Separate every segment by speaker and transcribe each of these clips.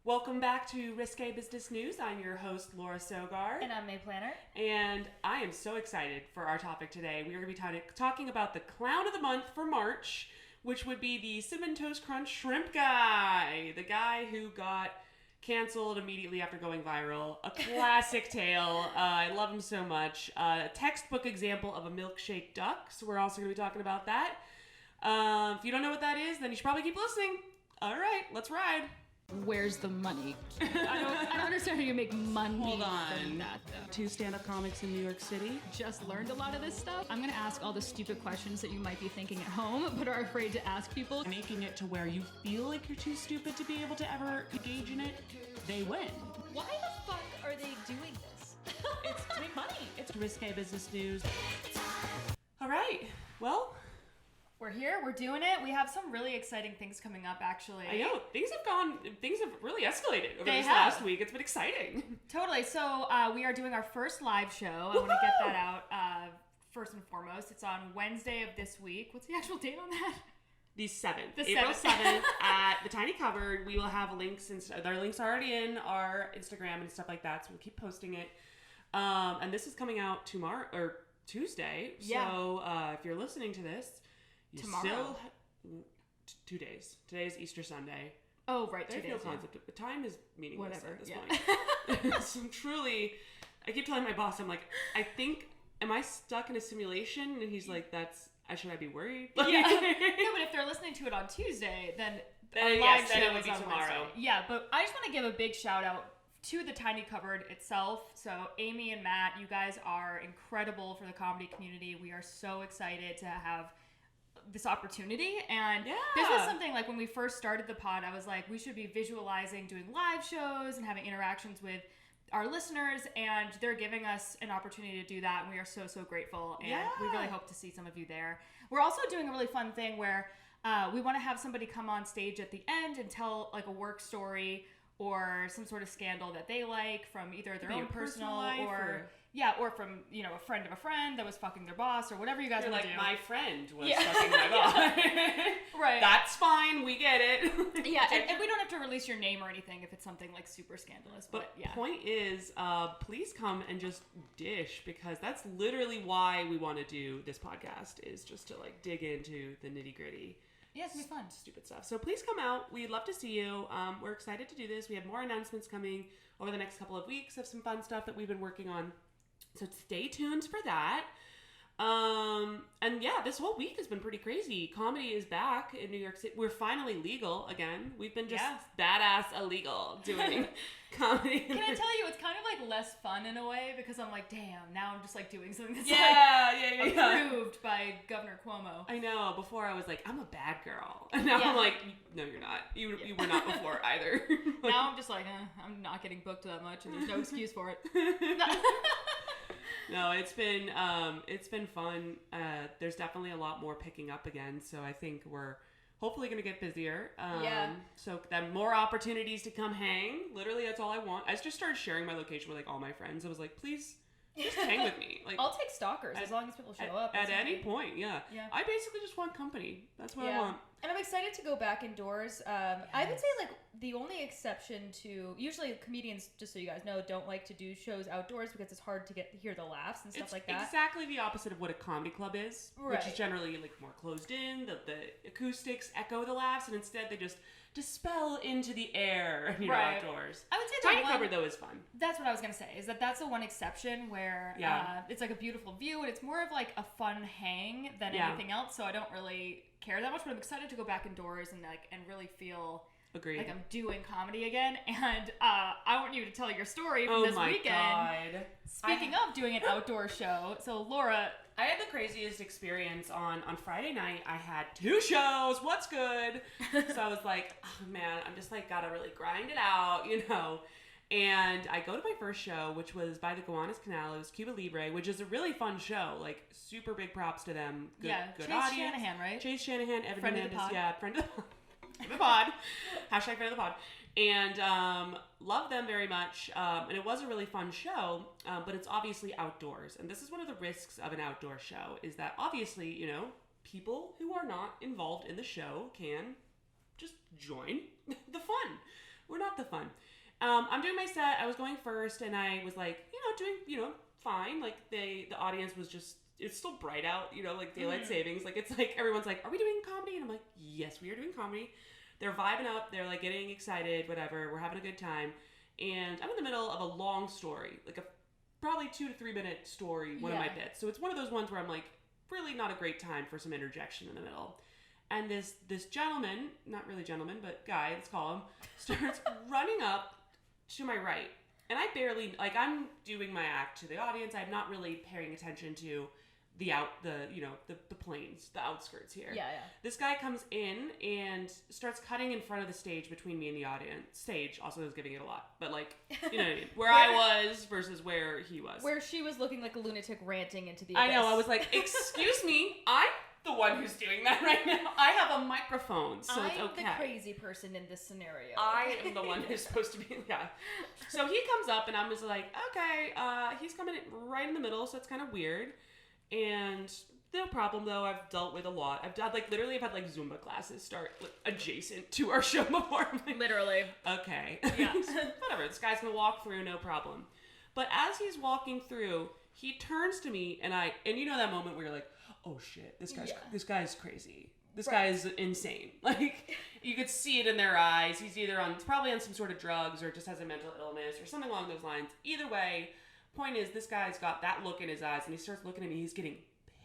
Speaker 1: Welcome back to Risque Business News. I'm your host, Laura Sogard.
Speaker 2: And I'm May Planner.
Speaker 1: And I am so excited for our topic today. We are going to be talking about the clown of the month for March, which would be the Cinnamon Toast Crunch Shrimp Guy. The guy who got canceled immediately after going viral. A classic tale. I love him so much. A textbook example of a milkshake duck. So we're also going to be talking about that. If you don't know what that is, then you should probably keep listening. All right, let's ride.
Speaker 3: Where's the money? I don't understand how you make money
Speaker 1: Hold on.
Speaker 3: from that, though.
Speaker 1: 2 stand-up comics in New York City.
Speaker 3: Just learned a lot of this stuff. I'm going to ask all the stupid questions that you might be thinking at home, but are afraid to ask people.
Speaker 1: Making it to where you feel like you're too stupid to be able to ever engage in it, they win.
Speaker 2: Why the fuck are they doing this?
Speaker 1: It's to make money. It's Risque Business News. All right. Well,
Speaker 2: We're here, we're doing it. We have some really exciting things coming up, actually.
Speaker 1: I know. Things have really escalated over this
Speaker 2: have.
Speaker 1: last week. It's been exciting.
Speaker 2: Totally. So we are doing our first live show. I want to get that out first and foremost. It's on Wednesday of this week. What's the actual date on that?
Speaker 1: The 7th.
Speaker 2: The
Speaker 1: April
Speaker 2: 7th.
Speaker 1: 7th at the Tiny Cupboard. We will have links, and there are links already in our Instagram and stuff like that, so we'll keep posting it. And this is coming out tomorrow, or Tuesday.
Speaker 2: Yeah.
Speaker 1: So if you're listening to this, you
Speaker 2: Tomorrow.
Speaker 1: still 2 days. Today's Easter Sunday.
Speaker 2: Oh, right, 2
Speaker 1: I
Speaker 2: days.
Speaker 1: have no concept of the time is meaningless
Speaker 2: Whatever,
Speaker 1: at this
Speaker 2: yeah.
Speaker 1: point. So truly, I keep telling my boss, I'm like, I think, am I stuck in a simulation? And he's like, should I be worried?
Speaker 2: Yeah. No, but if they're listening to it on Tuesday, then our live
Speaker 1: yes, then
Speaker 2: show
Speaker 1: it would
Speaker 2: is
Speaker 1: be
Speaker 2: on
Speaker 1: tomorrow.
Speaker 2: Wednesday. Yeah, but I just want to give a big shout out to the Tiny Cupboard itself. So Amy and Matt, you guys are incredible for the comedy community. We are so excited to have this opportunity, and this was something like when we first started the pod, I was like, we should be visualizing doing live shows and having interactions with our listeners, and they're giving us an opportunity to do that, and we are so grateful, and we really hope to see some of you there. We're also doing a really fun thing where we want to have somebody come on stage at the end and tell like a work story or some sort of scandal that they like from either their own personal life or from, a friend of a friend that was fucking their boss or whatever you guys want to do.
Speaker 1: My friend was fucking my boss.
Speaker 2: Right.
Speaker 1: That's fine. We get it.
Speaker 2: Yeah, and we don't have to release your name or anything if it's something like super scandalous. But yeah.
Speaker 1: Point is, please come and just dish, because that's literally why we want to do this podcast, is just to like dig into the nitty gritty.
Speaker 2: Yeah, it's gonna be fun.
Speaker 1: Stupid stuff. So please come out. We'd love to see you. We're excited to do this. We have more announcements coming over the next couple of weeks of some fun stuff that we've been working on. So stay tuned for that. And yeah, this whole week has been pretty crazy. Comedy is back in New York City. We're finally legal again. We've been just badass illegal doing comedy.
Speaker 2: Can I tell you, it's kind of like less fun in a way, because I'm like, damn, now I'm just like doing something that's approved by Governor Cuomo.
Speaker 1: I know. Before I was like, I'm a bad girl. And now I'm like, no, you're not. You were not before either.
Speaker 2: Now I'm just like, I'm not getting booked that much, and there's no excuse for it.
Speaker 1: No, it's been fun. There's definitely a lot more picking up again, so I think we're hopefully going to get busier. So then more opportunities to come hang. Literally, that's all I want. I just started sharing my location with like all my friends. I was like, please, just hang with me. Like,
Speaker 2: I'll take stalkers as long as people show up.
Speaker 1: At any point, yeah. I basically just want company. That's what I want.
Speaker 2: And I'm excited to go back indoors. I would say like the only exception to, usually comedians, just so you guys know, don't like to do shows outdoors because it's hard to hear the laughs and stuff like that.
Speaker 1: Exactly the opposite of what a comedy club is, which is generally like more closed in. The acoustics echo the laughs, and instead they just dispel into the air outdoors.
Speaker 2: I would say
Speaker 1: Tiny Cupboard though is fun.
Speaker 2: That's what I was gonna say. Is that's the one exception where it's like a beautiful view, and it's more of like a fun hang than anything else. So I don't really care that much, but I'm excited to go back indoors and really feel like I'm doing comedy again. And I want you to tell your story from this weekend.
Speaker 1: God.
Speaker 2: Speaking of doing an outdoor show, so Laura,
Speaker 1: I had the craziest experience on Friday night. I had 2 shows. What's good? So I was like, oh man, I'm just like gotta really grind it out, And I go to my first show, which was by the Gowanus Canal. It was Cuba Libre, which is a really fun show. Like, super big props to them. Good
Speaker 2: Chase
Speaker 1: audience.
Speaker 2: Shanahan, right?
Speaker 1: Chase Shanahan, Evan
Speaker 2: Friend of the
Speaker 1: Hernandez.
Speaker 2: pod.
Speaker 1: Yeah, friend of the pod. Hashtag friend of the pod. And love them very much. And it was a really fun show, but it's obviously outdoors. And this is one of the risks of an outdoor show, is that obviously, people who are not involved in the show can just join the fun. We're not the fun. I'm doing my set. I was going first, and I was like, doing, fine. Like the audience was just, it's still bright out, like daylight savings. Like it's like everyone's like, are we doing comedy? And I'm like, yes, we are doing comedy. They're vibing up. They're like getting excited. Whatever. We're having a good time. And I'm in the middle of a long story, like a probably 2 to 3 minute story. One of my bits. So it's one of those ones where I'm like, really not a great time for some interjection in the middle. And this gentleman, not really gentleman, but guy, let's call him, starts running up to my right. And I barely, like, I'm doing my act to the audience. I'm not really paying attention to the planes, the outskirts here.
Speaker 2: Yeah.
Speaker 1: This guy comes in and starts cutting in front of the stage between me and the audience. Stage also is giving it a lot, but like, you know what I mean? Where I was versus where he was.
Speaker 2: Where she was looking like a lunatic ranting into the
Speaker 1: abyss.
Speaker 2: abyss.
Speaker 1: I know, I was like, excuse me, I'm the one who's doing that right now. I have a microphone, so it's okay.
Speaker 2: I'm the crazy person in this scenario.
Speaker 1: I am the one who's supposed to be, So he comes up and I'm just like, okay, he's coming in right in the middle, so it's kind of weird. And no problem though, I've dealt with a lot. I've had like Zumba classes start adjacent to our show before. Like,
Speaker 2: literally.
Speaker 1: Okay.
Speaker 2: Yeah.
Speaker 1: Whatever, this guy's gonna walk through, no problem. But as he's walking through, he turns to me and you know that moment where you're like, oh shit, this guy's crazy. This guy is insane. Like, you could see it in their eyes. He's either probably on some sort of drugs or just has a mental illness or something along those lines. Either way, point is, this guy's got that look in his eyes and he starts looking at me. He's getting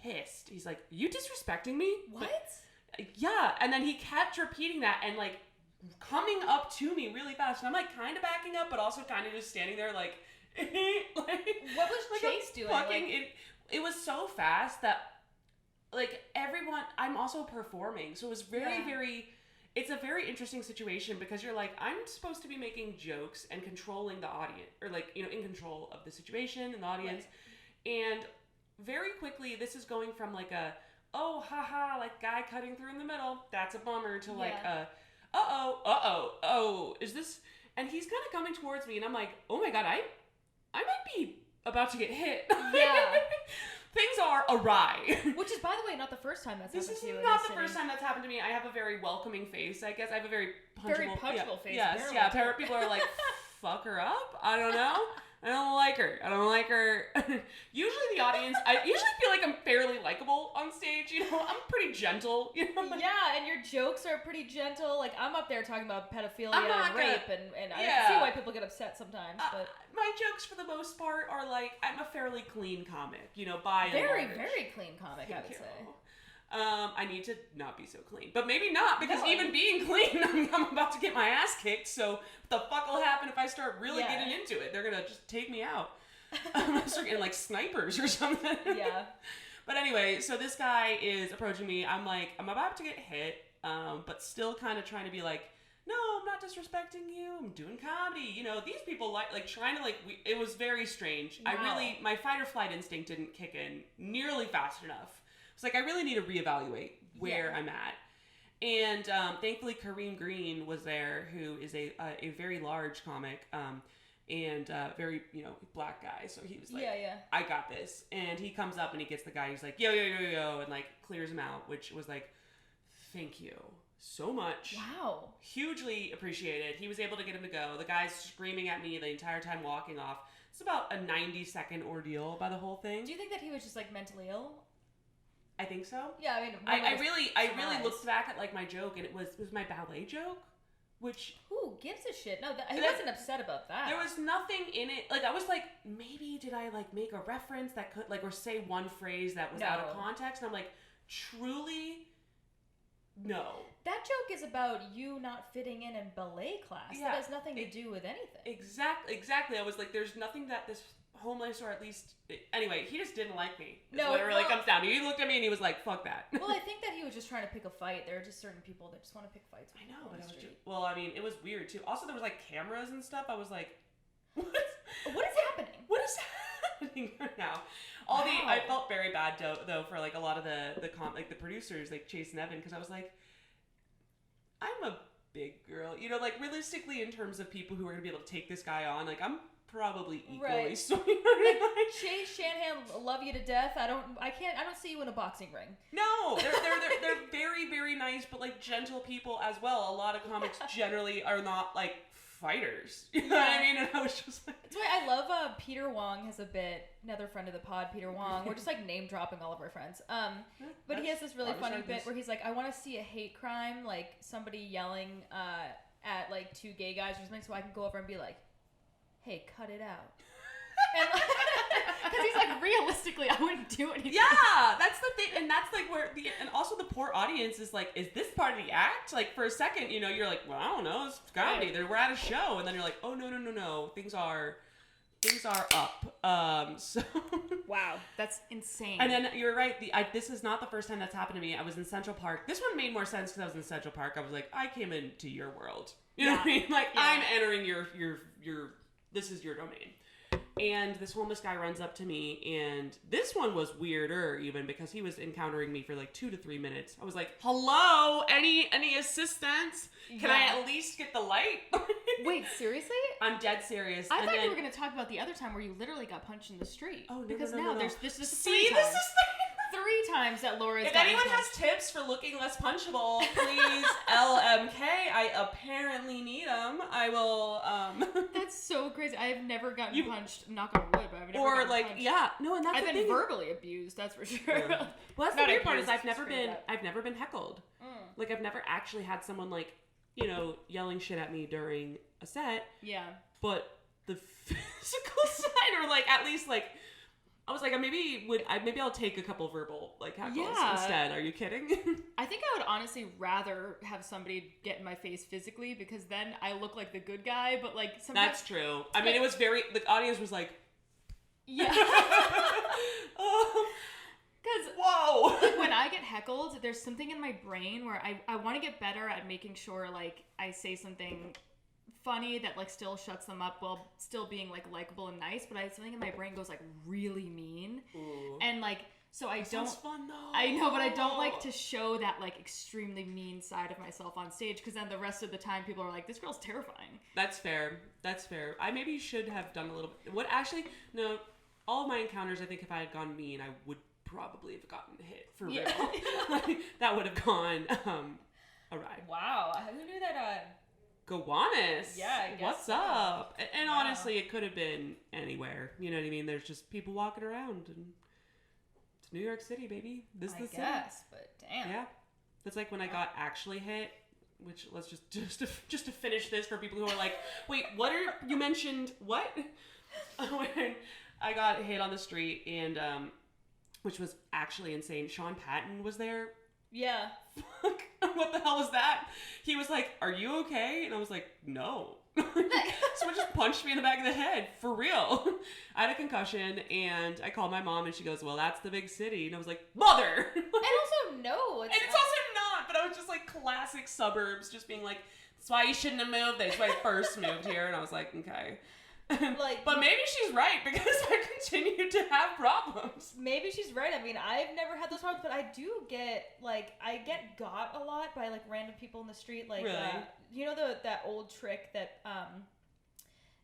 Speaker 1: pissed. He's like, you disrespecting me?
Speaker 2: What?
Speaker 1: Yeah. And then he kept repeating that and like coming up to me really fast. And I'm like kind of backing up, but also kind of just standing there like,
Speaker 2: what was Chase doing?
Speaker 1: It was so fast that like everyone, I'm also performing. So it was very, it's a very interesting situation because you're like, I'm supposed to be making jokes and controlling the audience or like, in control of the situation and the audience. Right. And very quickly, this is going from like a, oh, haha, like guy cutting through in the middle. That's a bummer to like, is this? And he's kind of coming towards me and I'm like, oh my God, I might be about to get hit.
Speaker 2: Yeah.
Speaker 1: Things are awry.
Speaker 2: Which is, by the way, not the first time that's happened to you.
Speaker 1: This is not the first time that's happened to me. I have a very welcoming face, I guess. I have a very punchable
Speaker 2: face.
Speaker 1: Yes, apparently. People are like, fuck her up? I don't know. I don't like her. Usually the audience, I usually feel like I'm fairly likable on stage, I'm pretty gentle,
Speaker 2: Yeah, and your jokes are pretty gentle. Like, I'm up there talking about pedophilia and rape, and I can see why people get upset sometimes, but...
Speaker 1: my jokes, for the most part, are like, I'm a fairly clean comic, by and large.
Speaker 2: Very clean comic, I would say.
Speaker 1: I need to not be so clean. But maybe not, because even being clean, I'm about to get my ass kicked, so what the fuck will happen if I start really getting into it? They're gonna just take me out. I'm gonna start getting like snipers or something.
Speaker 2: Yeah.
Speaker 1: But anyway, so this guy is approaching me. I'm like, I'm about to get hit, but still kind of trying to be like, no, I'm not disrespecting you. I'm doing comedy. These people like trying to it was very strange. Wow. My fight or flight instinct didn't kick in nearly fast enough. It's like, I really need to reevaluate where I'm at. And thankfully, Kareem Green was there, who is a very large comic and very, black guy. So he was like, I got this. And he comes up and he gets the guy. He's like, yo, and like clears him out, which was like, thank you so much.
Speaker 2: Wow.
Speaker 1: Hugely appreciated. He was able to get him to go. The guy's screaming at me the entire time walking off. It's about a 90-second ordeal by the whole thing.
Speaker 2: Do you think that he was just like mentally ill?
Speaker 1: I think so.
Speaker 2: Yeah, I mean,
Speaker 1: I really looked back at like my joke, and it was my ballet joke, which
Speaker 2: who gives a shit? No, he wasn't upset about that.
Speaker 1: There was nothing in it. Like, I was like, maybe did I like make a reference that could like or say one phrase that was out of context? And I'm like, truly, no. That
Speaker 2: joke is about you not fitting in ballet class. That has nothing to do with anything.
Speaker 1: Exactly. I was like, there's nothing that this homeless, or at least anyway, he just didn't like me. That's what it really comes down to. He looked at me and he was like, fuck that.
Speaker 2: Well, I think that he was just trying to pick a fight. There are just certain people that just want to pick fights with.
Speaker 1: I know, but I mean, it was weird too. Also, there was like cameras and stuff. I was like, what is happening? What is happening right now? I felt very bad though for like a lot of the producers, like Chase and Evan, because I was like, I'm a big girl, like realistically in terms of people who are gonna be able to take this guy on, like I'm probably equally so.
Speaker 2: Chase, Shanahan, love you to death. I don't see you in a boxing ring.
Speaker 1: No, they're very, very nice, but like gentle people as well. A lot of comics generally are not like fighters. You know what I mean? And I was just like...
Speaker 4: That's why I love Peter Wong has a bit, another friend of the pod, Peter Wong. We're just like name dropping all of our friends. But he has this really funny bit where he's like, I want to see a hate crime, like somebody yelling at like two gay guys or something, so I can go over and be like, hey, cut it out.
Speaker 2: Because he's like, realistically, I wouldn't do anything.
Speaker 1: Yeah, that's the thing, and that's like where and also the poor audience is like, is this part of the act? Like for a second, you know, you're like, well, I don't know, it's comedy. We're at a show, and then you're like, oh no, things are up. So
Speaker 2: wow, that's insane.
Speaker 1: And then you're right. This is not the first time that's happened to me. I was in Central Park. This one made more sense because I was in Central Park. I was like, I came into your world. You know what I mean? Like I'm entering your. This is your domain. And this homeless guy runs up to me, and this one was weirder even because he was encountering me for like 2 to 3 minutes. I was like, hello, any assistance? Can I at least get the light?
Speaker 2: Wait, seriously?
Speaker 1: I'm dead serious.
Speaker 2: I thought you were going to talk about the other time where you literally got punched in the street.
Speaker 1: Oh, no,
Speaker 2: because
Speaker 1: no.
Speaker 2: now there's this is
Speaker 1: See,
Speaker 2: three times.
Speaker 1: this is
Speaker 2: 3 times that Laura's
Speaker 1: If anyone has tips for looking less punchable, please LMK. I apparently need them. I will.
Speaker 2: That's so crazy. I have never gotten punched. Knock on wood, but I've never
Speaker 1: or
Speaker 2: gotten
Speaker 1: like
Speaker 2: punched.
Speaker 1: no, and that's
Speaker 2: I've
Speaker 1: the
Speaker 2: been
Speaker 1: thing.
Speaker 2: verbally abused. That's for sure.
Speaker 1: Yeah. Well, that's the
Speaker 2: Not
Speaker 1: weird part is
Speaker 2: abused,
Speaker 1: I've never been heckled. Like I've never actually had someone like yelling shit at me during a set.
Speaker 2: Yeah.
Speaker 1: But the physical side, or like at least like. I was like, maybe I'll take a couple verbal like heckles instead. Are you kidding?
Speaker 2: I think I would honestly rather have somebody get in my face physically because then I look like the good guy. But like sometimes
Speaker 1: that's true. I mean, it was very. The audience was like,
Speaker 2: yeah. Because
Speaker 1: whoa.
Speaker 2: Like when I get heckled, there's something in my brain where I want to get better at making sure like I say something funny that like still shuts them up while still being like likable and nice, but something in my brain goes like really mean. Ooh. And like so I don't
Speaker 1: fun, though.
Speaker 2: I know, but I don't like to show that like extremely mean side of myself on stage because then the rest of the time people are like, this girl's terrifying.
Speaker 1: That's fair. I maybe should have done a little bit. What actually no, all of my encounters, I think if I had gone mean, I would probably have gotten hit for real. Like, that would have gone a ride.
Speaker 4: Wow, who knew that
Speaker 1: Gowanus.
Speaker 4: Yeah, I guess
Speaker 1: what's
Speaker 4: so.
Speaker 1: up? And honestly, it could have been anywhere. You know what I mean? There's just people walking around, and it's New York City, baby. This is the city.
Speaker 4: But damn.
Speaker 1: Yeah, that's like when I got actually hit. Which let's just to finish this for people who are like, wait, you mentioned what? When I got hit on the street, and which was actually insane. Sean Patton was there.
Speaker 4: Yeah.
Speaker 1: What the hell was that? He was like, are you okay? And I was like, no. Someone just punched me in the back of the head. For real. I had a concussion, and I called my mom, and she goes, well, that's the big city. And I was like, mother!
Speaker 4: And also, no.
Speaker 1: It's also not, but I was just like classic suburbs, just being like, that's why you shouldn't have moved. That's why I first moved here. And I was like, okay. But maybe she's right because I continue to have problems.
Speaker 4: Maybe she's right. I mean, I've never had those problems, but I do get I get got a lot by like random people in the street. Like,
Speaker 1: really?
Speaker 4: You know that old trick that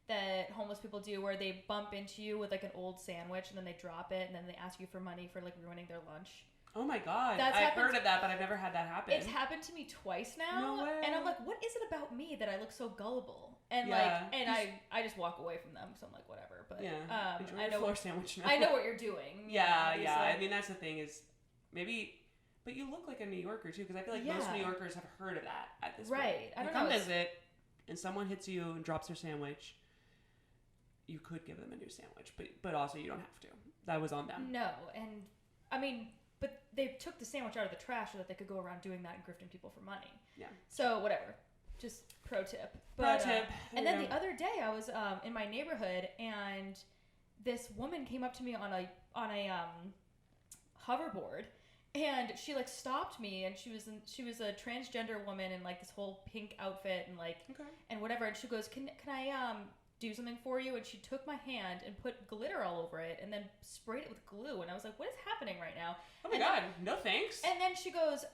Speaker 4: that homeless people do where they bump into you with like an old sandwich and then they drop it and then they ask you for money for like ruining their lunch.
Speaker 1: Oh my god. I've heard of that, but I've never had that happen.
Speaker 4: It's happened to me twice now.
Speaker 1: No way.
Speaker 4: And I'm like, what is it about me that I look so gullible? And I just walk away from them because I'm like, whatever. But
Speaker 1: I know floor sandwich now.
Speaker 4: I know what you're doing.
Speaker 1: Yeah. I mean, that's the thing is maybe, but you look like a New Yorker too, because I feel like most New Yorkers have heard of that at this point.
Speaker 4: Right. I don't
Speaker 1: know.
Speaker 4: Come
Speaker 1: visit, and someone hits you and drops their sandwich. You could give them a new sandwich, but also you don't have to. That was on them.
Speaker 4: No, and I mean, but they took the sandwich out of the trash so that they could go around doing that and grifting people for money. Yeah. So whatever. Just pro tip. But, and then the other day I was in my neighborhood and this woman came up to me on a hoverboard and she like stopped me and she was a transgender woman in like this whole pink outfit and like and whatever, and she goes, can I do something for you? And she took my hand and put glitter all over it and then sprayed it with glue, and I was like, what is happening right now?
Speaker 1: Oh my god, no thanks.
Speaker 4: And then she goes,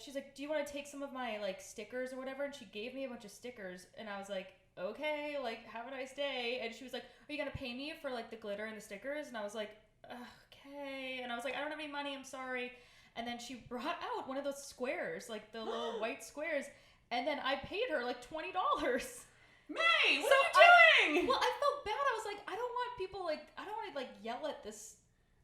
Speaker 4: she's like, do you want to take some of my like stickers or whatever? And she gave me a bunch of stickers, and I was like, okay, like have a nice day. And she was like, are you gonna pay me for like the glitter and the stickers? And I was like, okay. And I was like, I don't have any money, I'm sorry. And then she brought out one of those squares, like the little white squares, and then I paid her like $20.
Speaker 1: May, what are you doing?
Speaker 4: Well, I felt bad. I was like, I don't want people I don't want to yell at this.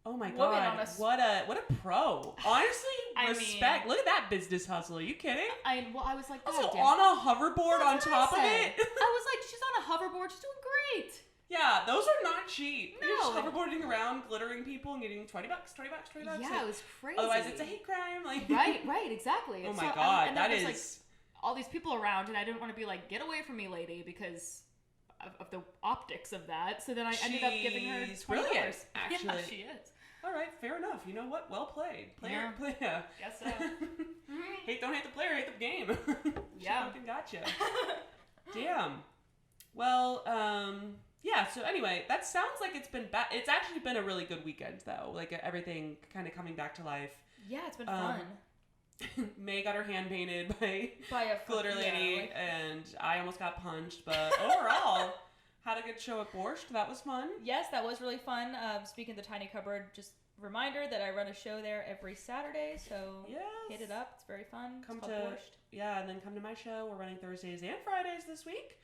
Speaker 1: Oh my
Speaker 4: woman
Speaker 1: God!
Speaker 4: on a
Speaker 1: What a pro! Honestly, respect. Look at that business hustle. Are you kidding?
Speaker 2: I was like,
Speaker 1: also on a hoverboard on top of it.
Speaker 2: I was like, she's on a hoverboard. She's doing great.
Speaker 1: Yeah, those are not cheap.
Speaker 2: No.
Speaker 1: You're just hoverboarding around, glittering people, and getting $20.
Speaker 2: Yeah, it was crazy.
Speaker 1: Otherwise, it's a hate crime.
Speaker 2: Right, exactly.
Speaker 1: Oh my God,
Speaker 2: and
Speaker 1: that
Speaker 2: there
Speaker 1: is
Speaker 2: was, all these people around, and I didn't want to be like, get away from me, lady, because of the optics of that. So then I ended up giving her $20.
Speaker 1: Brilliant, actually.
Speaker 2: Yeah, she is.
Speaker 1: All right, fair enough. You know what? Well played. Player.
Speaker 2: Guess so.
Speaker 1: Don't hate the player, hate the game.
Speaker 2: Yeah.
Speaker 1: Fucking gotcha. Damn. Well, yeah, so anyway, that sounds like it's been it's actually been a really good weekend, though. Everything kind of coming back to life.
Speaker 4: Yeah, it's been fun.
Speaker 1: May got her hand painted by
Speaker 4: a
Speaker 1: glitter lady, and I almost got punched, but overall... Had a good show at Borscht. That was fun.
Speaker 4: Yes, that was really fun. Speaking of the Tiny Cupboard, just reminder that I run a show there every Saturday, so hit it up. It's very fun.
Speaker 1: Come
Speaker 4: it's
Speaker 1: to
Speaker 4: Borscht.
Speaker 1: Yeah, and then come to my show. We're running Thursdays and Fridays this week.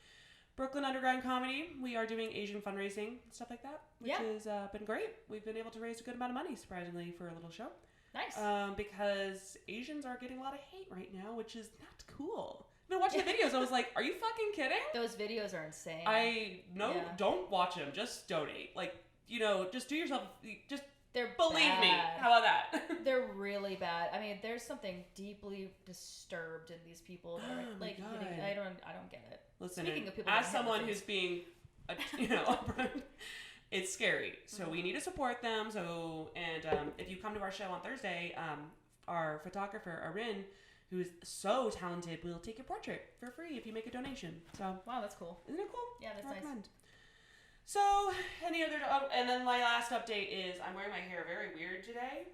Speaker 1: Brooklyn Underground Comedy. We are doing Asian fundraising, stuff like that, which has been great. We've been able to raise a good amount of money, surprisingly, for a little show.
Speaker 4: Nice.
Speaker 1: Because Asians are getting a lot of hate right now, which is not cool. I've been watching the videos. I was like, are you fucking kidding?
Speaker 4: Those videos are insane.
Speaker 1: Don't watch them. Just donate. Just do yourself.
Speaker 4: They're
Speaker 1: believe
Speaker 4: bad.
Speaker 1: me. How about that?
Speaker 4: They're really bad. I mean, there's something deeply disturbed in these people. That are,
Speaker 1: God.
Speaker 4: I don't get it.
Speaker 1: Listen,
Speaker 4: Speaking of people
Speaker 1: as someone who's being, it's scary. So we need to support them. So if you come to our show on Thursday, our photographer Arin, who is so talented, will take your portrait for free if you make a donation. So
Speaker 4: wow, that's cool.
Speaker 1: Isn't it cool?
Speaker 4: Yeah, that's nice.
Speaker 1: So any other? And then my last update is I'm wearing my hair very weird today.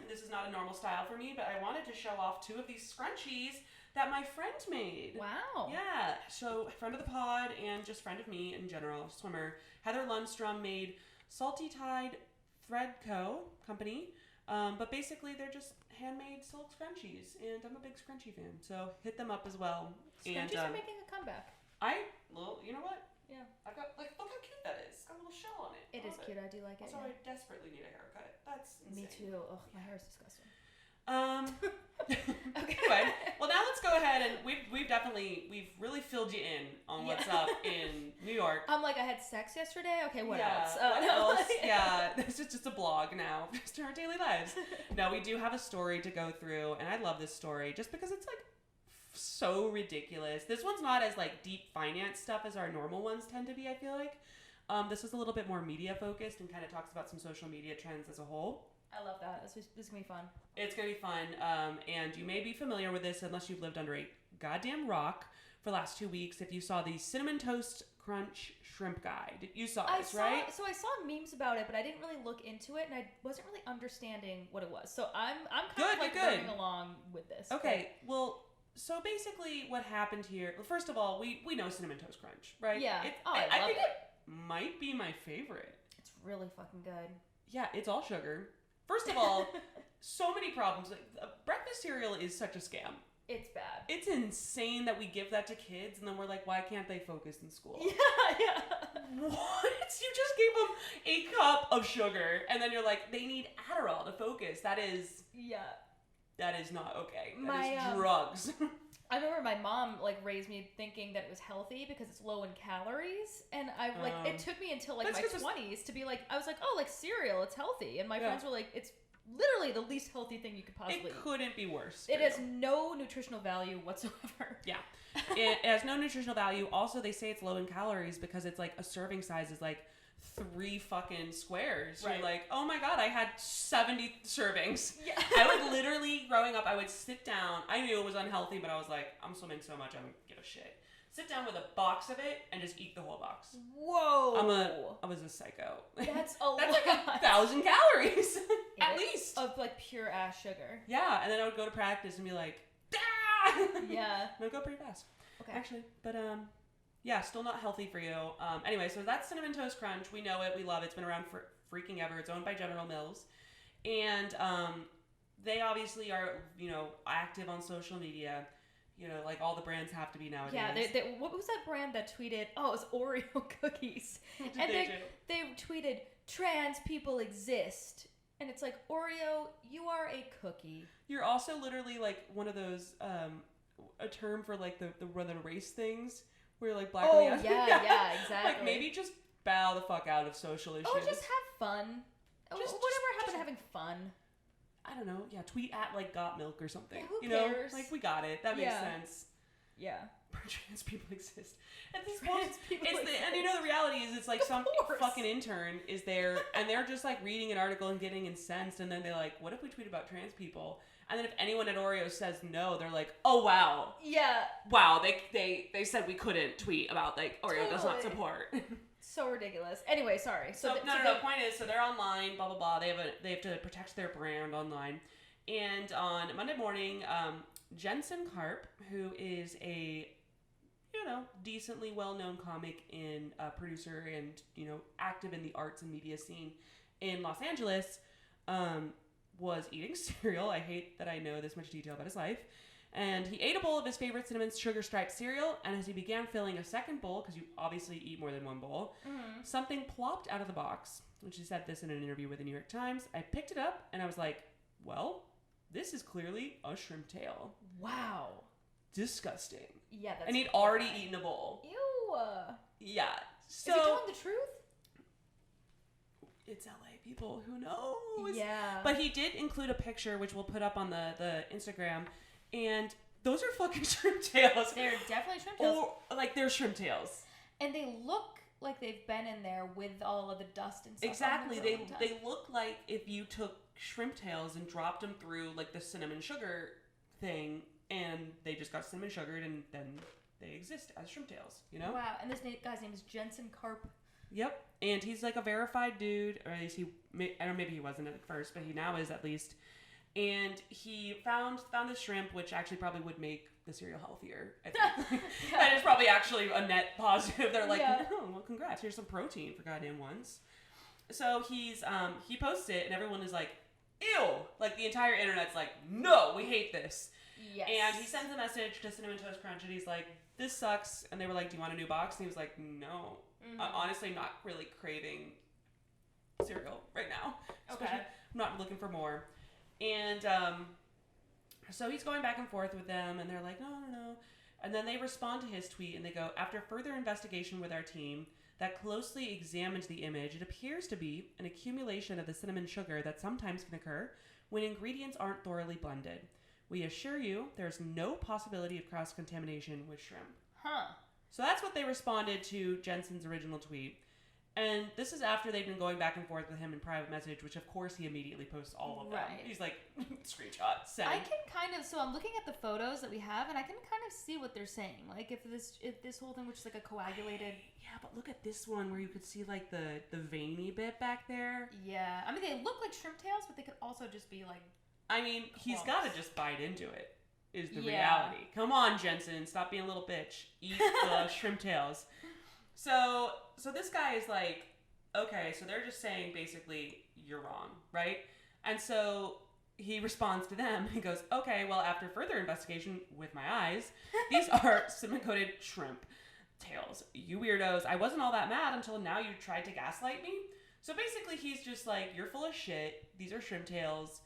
Speaker 1: This is not a normal style for me, but I wanted to show off 2 of these scrunchies that my friend made.
Speaker 4: Wow.
Speaker 1: Yeah. So friend of the pod and just friend of me in general, swimmer Heather Lundstrom made Salty Tide Thread Company. But basically they're just handmade silk scrunchies, and I'm a big scrunchie fan, so hit them up as well.
Speaker 4: Scrunchies are making a comeback.
Speaker 1: You know what?
Speaker 4: Yeah.
Speaker 1: I've got, look how cute that is. It's got a little shell on it.
Speaker 4: It is cute. I do like it.
Speaker 1: Also, I desperately need a haircut. That's insane.
Speaker 4: Me too. Ugh, my hair is disgusting.
Speaker 1: Okay. Anyway, well now let's go ahead and we've really filled you in on what's up in New York.
Speaker 4: I'm like, I had sex yesterday. Okay, what else?
Speaker 1: What else? Yeah, this is just a blog now, just our daily lives. No, we do have a story to go through, and I love this story just because it's so ridiculous. This one's not as deep finance stuff as our normal ones tend to be, I feel like. This is a little bit more media focused and kind of talks about some social media trends as a whole.
Speaker 4: I love that. This is going to be fun.
Speaker 1: It's going to be fun. And you may be familiar with this unless you've lived under a goddamn rock for the last 2 weeks. If you saw the Cinnamon Toast Crunch Shrimp Guide. You saw this, right?
Speaker 4: So I saw memes about it, but I didn't really look into it, and I wasn't really understanding what it was. So I'm kind of running along with this.
Speaker 1: Okay, well... So basically what happened here, well, first of all, we know Cinnamon Toast Crunch, right?
Speaker 4: Yeah.
Speaker 1: I think it might be my favorite.
Speaker 4: It's really fucking good.
Speaker 1: Yeah, it's all sugar. First of all, so many problems. Breakfast cereal is such a scam.
Speaker 4: It's bad.
Speaker 1: It's insane that we give that to kids and then we're like, why can't they focus in school?
Speaker 4: Yeah.
Speaker 1: What? You just gave them a cup of sugar and then you're like, they need Adderall to focus. That is...
Speaker 4: Yeah.
Speaker 1: That is not okay. That is drugs.
Speaker 4: I remember my mom raised me thinking that it was healthy because it's low in calories, and it took me until my 20s to be I was like, oh, cereal, it's healthy, and my friends were like, it's literally the least healthy thing you could possibly.
Speaker 1: It couldn't be worse.
Speaker 4: It has no nutritional value whatsoever.
Speaker 1: Yeah, it has no nutritional value. Also, they say it's low in calories because it's a serving size is 3 fucking squares. Right. You're like, oh my god, I had 70 servings. Yeah. I would literally, growing up, I would sit down. I knew it was unhealthy, but I was like, I'm swimming so much, I don't give a shit. Sit down with a box of it and just eat the whole box.
Speaker 4: Whoa.
Speaker 1: I was a psycho.
Speaker 4: That's a lot.
Speaker 1: That's 1,000 calories. At least.
Speaker 4: Of pure ass sugar.
Speaker 1: Yeah, and then I would go to practice and be like, ah!
Speaker 4: Yeah.
Speaker 1: And I'd go pretty fast.
Speaker 4: Okay.
Speaker 1: Actually, but yeah, still not healthy for you. Anyway, so that's Cinnamon Toast Crunch. We know it. We love it. It's been around for freaking ever. It's owned by General Mills. And they obviously are, active on social media. You know, like all the brands have to be nowadays.
Speaker 4: Yeah, what was that brand that tweeted? Oh, it was Oreo cookies. And they tweeted, trans people exist. And it's like, Oreo, you are a cookie.
Speaker 1: You're also literally like one of those, a term for like the race things where you're like black
Speaker 4: and
Speaker 1: white.
Speaker 4: Yeah, exactly.
Speaker 1: Like maybe just bow the fuck out of social issues.
Speaker 4: Oh, just have fun. Whatever happened to having fun?
Speaker 1: I don't know. Yeah, tweet at like got milk or something.
Speaker 4: Yeah, who cares?
Speaker 1: Like we got it. That makes sense.
Speaker 4: Yeah.
Speaker 1: Trans people exist. At this point, and you know the reality is it's like some fucking intern is there and they're just like reading an article and getting incensed and then they're like, what if we tweet about trans people? And then if anyone at Oreo says no, they're like, oh wow.
Speaker 4: Yeah.
Speaker 1: Wow, they said we couldn't tweet about like Oreo does not support.
Speaker 4: So ridiculous. Anyway, sorry.
Speaker 1: So point is, so they're online, blah blah blah. They have to protect their brand online. And on Monday morning, Jensen Karp, who is a decently well-known comic and producer and active in the arts and media scene in Los Angeles, was eating cereal. I hate that I know this much detail about his life. And he ate a bowl of his favorite cinnamon sugar striped cereal, and as he began filling a second bowl, because you obviously eat more than one bowl, something plopped out of the box. And she said this in an interview with the New York Times. I picked it up, and I was like, well, this is clearly a shrimp tail.
Speaker 4: Wow.
Speaker 1: Disgusting.
Speaker 4: Yeah, that's
Speaker 1: and he'd already eaten a bowl.
Speaker 4: Ew.
Speaker 1: Yeah. So,
Speaker 4: is he telling the truth?
Speaker 1: It's LA, people. Who knows?
Speaker 4: Yeah.
Speaker 1: But he did include a picture, which we'll put up on the Instagram, and those are fucking shrimp tails.
Speaker 4: They're definitely shrimp tails.
Speaker 1: Or, like, they're shrimp tails.
Speaker 4: And they look like they've been in there with all of the dust and stuff.
Speaker 1: Exactly. They look like if you took shrimp tails and dropped them through, like, the cinnamon sugar thing, and they just got cinnamon sugared, and then they exist as shrimp tails, you know?
Speaker 4: Wow. And this guy's name is Jensen Karp.
Speaker 1: Yep. And he's like a verified dude, or at least I don't know, maybe he wasn't at first, but he now is at least. And he found this shrimp, which actually probably would make the cereal healthier, I think. And it's probably actually a net positive. They're like, no, well, congrats, here's some protein for goddamn once. So he posts it, and everyone is like, ew! Like, the entire internet's like, no, we hate this.
Speaker 4: Yes.
Speaker 1: And he sends a message to Cinnamon Toast Crunch, and he's like, this sucks. And they were like, do you want a new box? And he was like, no. Honestly, not really craving cereal right now. Okay. I'm not looking for more. And so he's going back and forth with them, and they're like, no. And then they respond to his tweet, and they go, after further investigation with our team that closely examined the image, it appears to be an accumulation of the cinnamon sugar that sometimes can occur when ingredients aren't thoroughly blended. We assure you there's no possibility of cross-contamination with shrimp.
Speaker 4: Huh.
Speaker 1: So that's what they responded to Jensen's original tweet. And this is after they've been going back and forth with him in private message, which of course he immediately posts all of them. He's like, screenshot, send.
Speaker 4: I can so I'm looking at the photos that we have, and I can kind of see what they're saying. Like if this whole thing, which is like a coagulated.
Speaker 1: Yeah, but look at this one where you could see like the veiny bit back there.
Speaker 4: Yeah, I mean they look like shrimp tails, but they could also just be like.
Speaker 1: I mean, he's got to just bite into it. Is the reality. Come on, Jensen, stop being a little bitch. Eat the shrimp tails. So this guy is like, okay, so they're just saying basically you're wrong, right? And so he responds to them. He goes, okay, well, after further investigation with my eyes, these are cinnamon-coated shrimp tails. You weirdos. I wasn't all that mad until now you tried to gaslight me. So basically he's just like, you're full of shit. These are shrimp tails.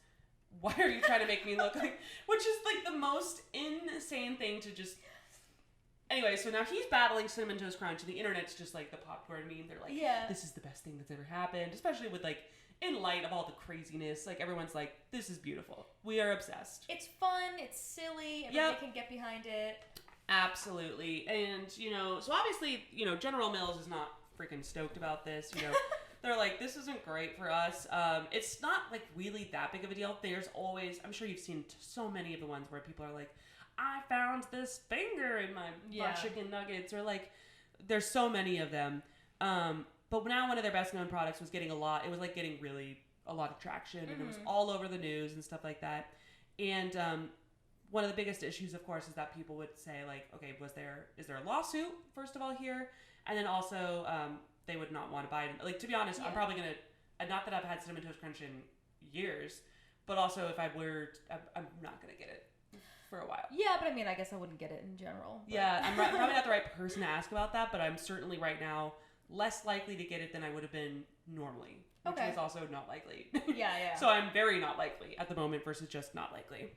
Speaker 1: Why are you trying to make me look like... Which is like the most insane thing to just... Anyway, so now he's battling Cinnamon Toast Crunch, and the internet's just like the popcorn meme. They're like, this is the best thing that's ever happened. Especially with like, in light of all the craziness, like everyone's like, this is beautiful. We are obsessed.
Speaker 4: It's fun. It's silly. Everybody can get behind it.
Speaker 1: Absolutely. And, so obviously, General Mills is not freaking stoked about this, They're like, this isn't great for us. It's not like really that big of a deal. There's always, I'm sure you've seen so many of the ones where people are like, I found this finger in my chicken nuggets, or like, there's so many of them. But now one of their best known products was getting getting really a lot of traction, and it was all over the news and stuff like that. And one of the biggest issues, of course, is that people would say like, okay, is there a lawsuit first of all here? And then also, they would not want to buy it. Like, to be honest, I'm probably going to, not that I've had Cinnamon Toast Crunch in years, but also if I were, I'm not going to get it. for a while.
Speaker 4: Yeah, but I mean, I guess I wouldn't get it in general. But.
Speaker 1: Yeah, I'm probably not the right person to ask about that, but I'm certainly right now less likely to get it than I would have been normally, which is also not likely.
Speaker 4: Yeah.
Speaker 1: So I'm very not likely at the moment versus just not likely.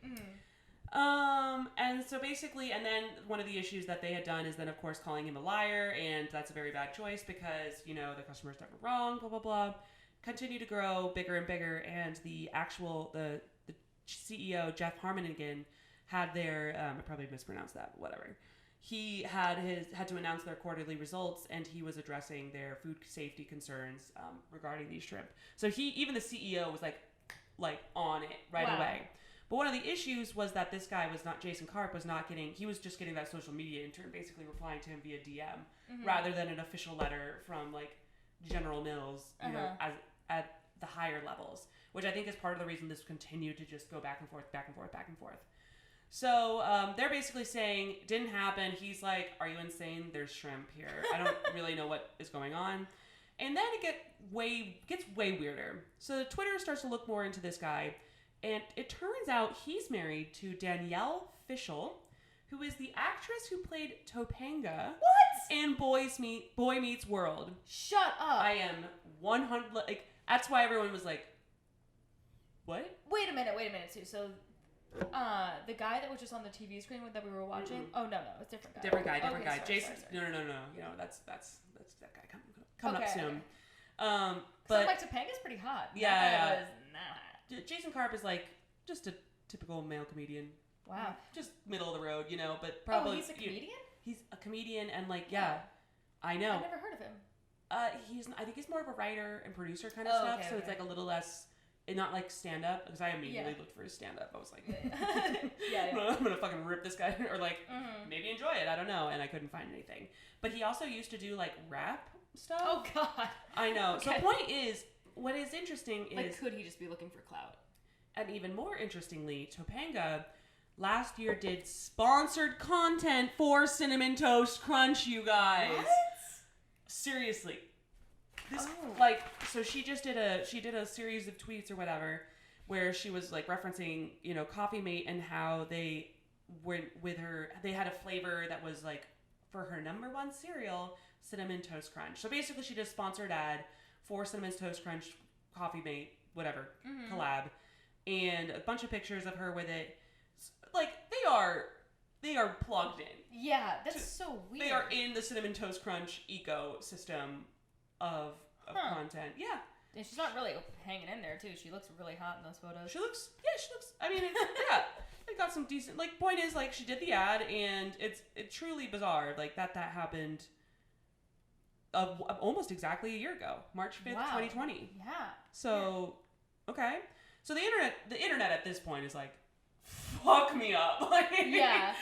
Speaker 1: And so basically, and then one of the issues that they had done is then, of course, calling him a liar, and that's a very bad choice because, you know, the customer's never wrong, blah, blah, blah. Continue to grow bigger and bigger, and the CEO, Jeff Harmonigan, had their, I probably mispronounced that, but whatever. He had to announce their quarterly results, and he was addressing their food safety concerns regarding these shrimp. So even the CEO was like on it right away. But one of the issues was that this guy Jason Karp he was just getting that social media intern basically replying to him via DM rather than an official letter from like General Mills, you know, as at the higher levels, which I think is part of the reason this continued to just go back and forth. So they're basically saying, didn't happen. He's like, are you insane? There's shrimp here. I don't really know what is going on. And then it gets way weirder. So Twitter starts to look more into this guy. And it turns out he's married to Danielle Fishel, who is the actress who played Topanga in Boy Meets World.
Speaker 4: Shut up.
Speaker 1: I am 100... Like, that's why everyone was like, what?
Speaker 4: Wait a minute, too. So... the guy that was just on the TV screen that we were watching. Mm-hmm. Oh no, it's a different guy.
Speaker 1: Different guy. Sorry, Jason. Sorry. No. You know that's that guy coming up soon. But
Speaker 4: like Topanga's pretty hot.
Speaker 1: Yeah.
Speaker 4: That was not.
Speaker 1: Jason Karp is like just a typical male comedian.
Speaker 4: Wow.
Speaker 1: Just middle of the road, you know. But probably
Speaker 4: he's a comedian.
Speaker 1: He's a comedian, and like I know.
Speaker 4: I've never heard of him.
Speaker 1: I think he's more of a writer and producer kind of stuff. So it's like a little less. And not like stand up, because I immediately looked for his stand up. I was like, I'm gonna fucking rip this guy, or like maybe enjoy it. I don't know, and I couldn't find anything. But he also used to do like rap stuff.
Speaker 4: Oh God,
Speaker 1: I know. Okay. So the point is, what is interesting is
Speaker 2: like, could he just be looking for clout?
Speaker 1: And even more interestingly, Topanga last year did sponsored content for Cinnamon Toast Crunch. You guys,
Speaker 4: what?
Speaker 1: Seriously. So she did a series of tweets or whatever where she was like referencing, you know, Coffee Mate and how they went with her. They had a flavor that was like for her #1 cereal, Cinnamon Toast Crunch. So basically she did a sponsored ad for Cinnamon Toast Crunch, Coffee Mate, whatever, collab, and a bunch of pictures of her with it. Like they are plugged in.
Speaker 4: Yeah, that's so weird.
Speaker 1: They are in the Cinnamon Toast Crunch ecosystem of content. Yeah.
Speaker 4: And she's not really hanging in there, too. She looks really hot in those photos.
Speaker 1: She looks, I mean, it got some decent, like, point is, like, she did the ad, and it's truly bizarre, like, that happened almost exactly a year ago, March 5th, 2020.
Speaker 4: Yeah.
Speaker 1: So, okay. So the internet at this point is like, fuck me up. Like,
Speaker 4: yeah.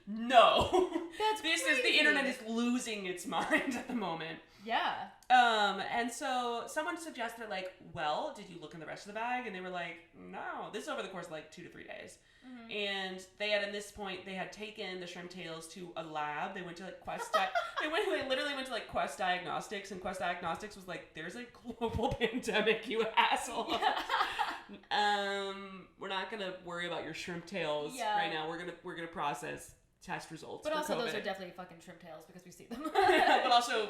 Speaker 1: No.
Speaker 4: That's
Speaker 1: this
Speaker 4: crazy.
Speaker 1: is the internet is losing its mind at the moment.
Speaker 4: Yeah.
Speaker 1: And so someone suggested, like, well, did you look in the rest of the bag? And they were like, no. This is over the course of like 2 to 3 days. Mm-hmm. And they had, at this point, they had taken the shrimp tails to a lab. They went to like Quest. They literally went to like Quest Diagnostics, and Quest Diagnostics was like, "There's a global pandemic, you asshole. Yeah. We're not gonna worry about your shrimp tails right now. We're gonna process test results.
Speaker 4: But
Speaker 1: for
Speaker 4: also,
Speaker 1: COVID.
Speaker 4: those are definitely fucking shrimp tails because we see them.
Speaker 1: But also,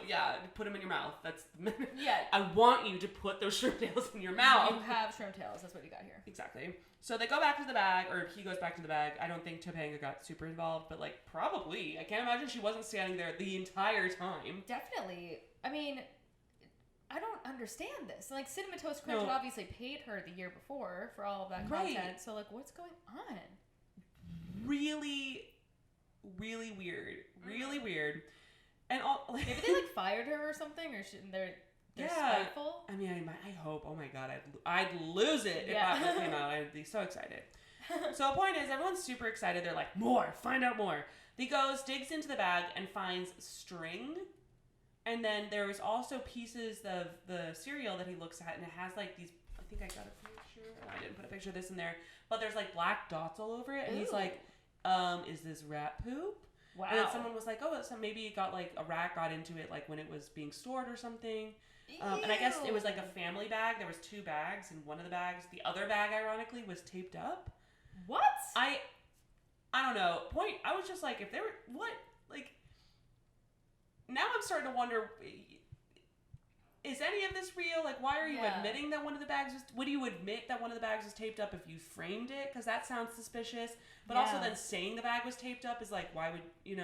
Speaker 1: put them in your mouth. That's I want you to put those shrimp tails in your mouth.
Speaker 4: You have shrimp tails. That's what you got here.
Speaker 1: Exactly. So they go back to the bag, or he goes back to the bag. I don't think Topanga got super involved, but like probably. I can't imagine she wasn't standing there the entire time.
Speaker 4: Definitely. I mean, I don't understand this. Like, Cinnamon Toast Crunch had obviously paid her the year before for all of that content. So like, what's going on?
Speaker 1: Really weird. Really weird. And
Speaker 4: maybe they like fired her or something, or they're spiteful.
Speaker 1: I mean, I hope. Oh my God, I'd lose it if that came out. I'd be so excited. So the point is, everyone's super excited. They're like, more, find out more. He digs into the bag and finds string. And then there was also pieces of the cereal that he looks at, and it has like these, I think I got a picture. I didn't put a picture of this in there, but there's like black dots all over it. And he's like, is this rat poop?
Speaker 4: Wow.
Speaker 1: And then someone was like, oh, so maybe it got like a rat got into it like when it was being stored or something. And I guess it was like a family bag. There was 2 bags, and one of the other bag, ironically, was taped up.
Speaker 4: What?
Speaker 1: I I don't know. I was just like, if they were, what? Like, now I'm starting to wonder, is any of this real? Like, why are you admitting that one of the bags was, would you admit that one of the bags was taped up if you framed it? Because that sounds suspicious. But also then saying the bag was taped up is like, why would you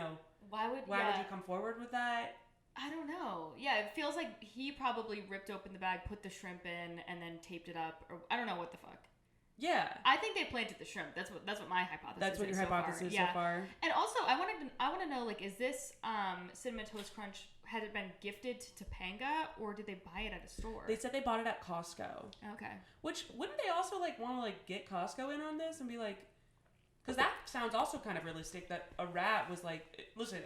Speaker 1: come forward with that?
Speaker 2: I don't know. Yeah, it feels like he probably ripped open the bag, put the shrimp in, and then taped it up. Or I don't know what the fuck.
Speaker 1: Yeah.
Speaker 2: I think they planted the shrimp. That's what my hypothesis is.
Speaker 1: That's what your hypothesis is so far.
Speaker 2: And also, I want to know, like, is this Cinnamon Toast Crunch, had it been gifted to Topanga, or did they buy it at a store?
Speaker 1: They said they bought it at Costco.
Speaker 2: Okay.
Speaker 1: Which, wouldn't they also, like, want to, like, get Costco in on this and be like, because that sounds also kind of realistic that a rat was like, listen,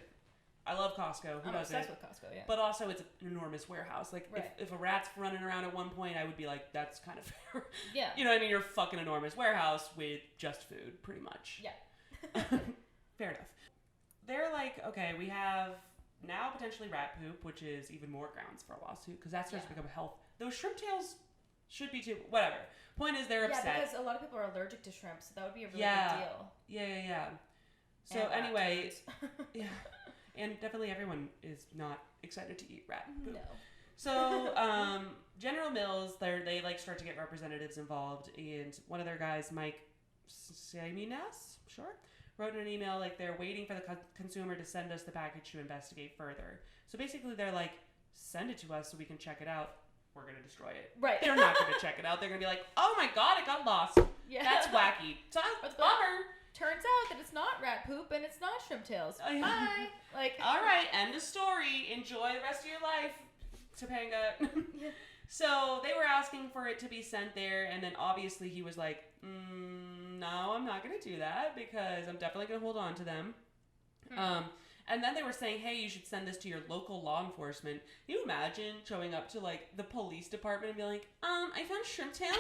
Speaker 1: I love Costco. Who
Speaker 4: I'm
Speaker 1: doesn't?
Speaker 4: obsessed with Costco, yeah.
Speaker 1: But also, it's an enormous warehouse. Like, if a rat's running around at one point, I would be like, that's kind of fair.
Speaker 4: Yeah.
Speaker 1: You know what I mean? You're a fucking enormous warehouse with just food, pretty much.
Speaker 4: Yeah.
Speaker 1: Fair enough. They're like, okay, we have now potentially rat poop, which is even more grounds for a lawsuit, because that starts to become a health. Those shrimp tails should be too. Whatever. Point is, they're upset.
Speaker 4: Yeah, because a lot of people are allergic to shrimp, so that would be a really big deal.
Speaker 1: Yeah. So anyway, yeah. And definitely everyone is not excited to eat rat poop.
Speaker 4: No.
Speaker 1: So, General Mills, they like start to get representatives involved, and one of their guys, Mike Saminas, wrote in an email like they're waiting for the consumer to send us the package to investigate further. So basically, they're like, send it to us so we can check it out. We're gonna destroy it.
Speaker 4: Right.
Speaker 1: They're not gonna check it out. They're gonna be like, oh my god, it got lost. Yeah. That's wacky. So bummer.
Speaker 4: Turns out that it's not rat poop and it's not shrimp tails. Bye. Like,
Speaker 1: all right, end of story. Enjoy the rest of your life, Topanga. So they were asking for it to be sent there, and then obviously he was like, no, I'm not going to do that because I'm definitely going to hold on to them. And then they were saying, hey, you should send this to your local law enforcement. Can you imagine showing up to, like, the police department and be like, I found shrimp tails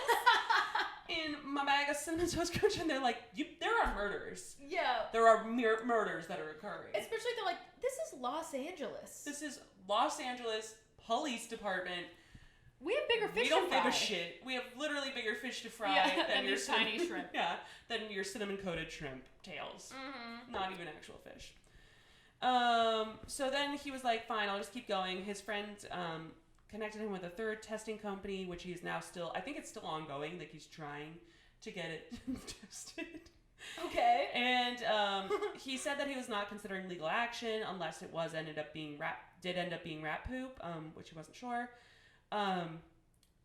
Speaker 1: in my bag of Cinnamon Toast Crunch, and they're like, there are murders.
Speaker 4: Yeah.
Speaker 1: There are murders that are occurring.
Speaker 4: Especially they're like, this is Los Angeles.
Speaker 1: This is Los Angeles Police Department.
Speaker 2: We have bigger fish to fry.
Speaker 1: We don't give a shit. We have literally bigger fish to fry
Speaker 2: than your tiny shrimp.
Speaker 1: Yeah, than your cinnamon-coated shrimp tails. Mm-hmm. Not even actual fish. So then he was like, fine, I'll just keep going. His friend connected him with a third testing company, which he is now still, I think it's still ongoing, like he's trying to get it tested.
Speaker 4: Okay.
Speaker 1: And he said that he was not considering legal action unless it ended up being rat poop, which he wasn't sure.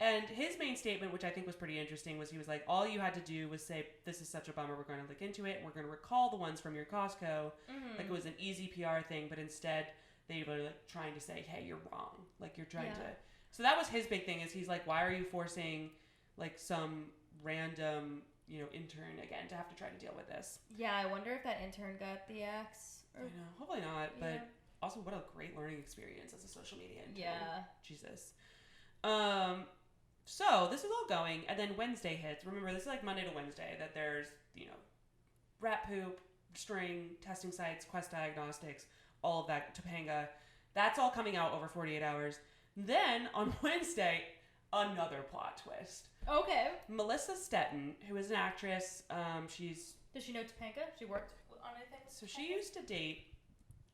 Speaker 1: And his main statement, which I think was pretty interesting, was he was like, all you had to do was say, this is such a bummer, we're going to look into it, and we're going to recall the ones from your Costco. Mm-hmm. Like, it was an easy PR thing, but instead, they were, like, trying to say, hey, you're wrong. Like, you're trying to... So that was his big thing, is he's like, why are you forcing, like, some random, intern, again, to have to try to deal with this?
Speaker 4: Yeah, I wonder if that intern got the axe.
Speaker 1: I know. Hopefully not, but also, what a great learning experience as a social media intern.
Speaker 4: Yeah.
Speaker 1: Jesus. So this is all going, and then Wednesday hits. Remember, this is like Monday to Wednesday that there's, rat poop, string, testing sites, Quest Diagnostics, all of that, Topanga. That's all coming out over 48 hours. Then on Wednesday, another plot twist.
Speaker 4: Okay.
Speaker 1: Melissa Stetton, who is an actress,
Speaker 4: Does she know Topanga? She worked on anything?
Speaker 1: So she used to date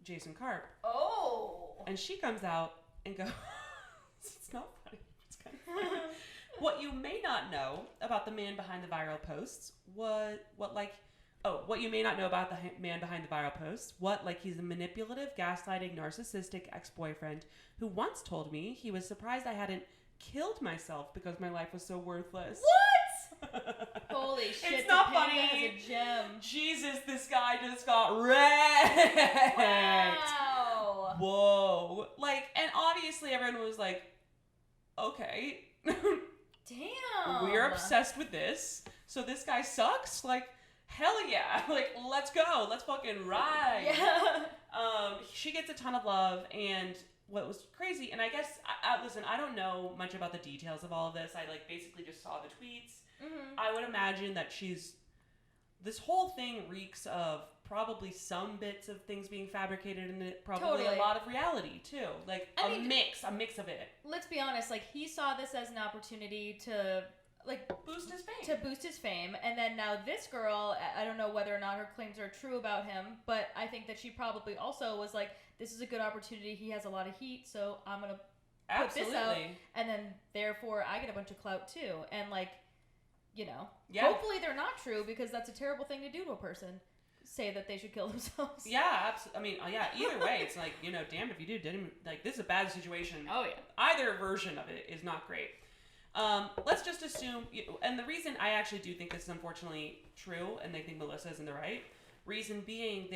Speaker 1: Jason Karp.
Speaker 4: Oh.
Speaker 1: And she comes out and goes, it's not funny. What you may not know about the man behind the viral posts, what you may not know about the man behind the viral posts, he's a manipulative, gaslighting, narcissistic ex-boyfriend who once told me he was surprised I hadn't killed myself because my life was so worthless.
Speaker 4: What? Holy shit.
Speaker 1: It's not
Speaker 4: Topanga
Speaker 1: funny.
Speaker 4: Has a gem.
Speaker 1: Jesus, this guy just got wrecked.
Speaker 4: Wow.
Speaker 1: Whoa. And obviously everyone was like, okay.
Speaker 4: Damn.
Speaker 1: We're obsessed with this. So this guy sucks? Hell yeah. Let's go. Let's fucking ride.
Speaker 4: Yeah.
Speaker 1: She gets a ton of love, and what was crazy, and I guess, listen, I don't know much about the details of all of this. I, basically just saw the tweets. Mm-hmm. I would imagine that this whole thing reeks of probably some bits of things being fabricated and probably a lot of reality too. A mix of it.
Speaker 4: Let's be honest, he saw this as an opportunity to
Speaker 1: boost his fame.
Speaker 4: To boost his fame. And then now this girl, I don't know whether or not her claims are true about him, but I think that she probably also was like, this is a good opportunity. He has a lot of heat, so I'm going to put this out. And then, therefore, I get a bunch of clout, too. And, like, you know, hopefully they're not true, because that's a terrible thing to do to a person. Say that they should kill themselves.
Speaker 1: Yeah, absolutely. I mean, yeah, either way, it's like, you know, damned if you do, didn't, like, this is a bad situation.
Speaker 2: Oh, yeah.
Speaker 1: Either version of it is not great. Let's just assume, and the reason I actually do think this is unfortunately true, and they think Melissa is in the right, reason being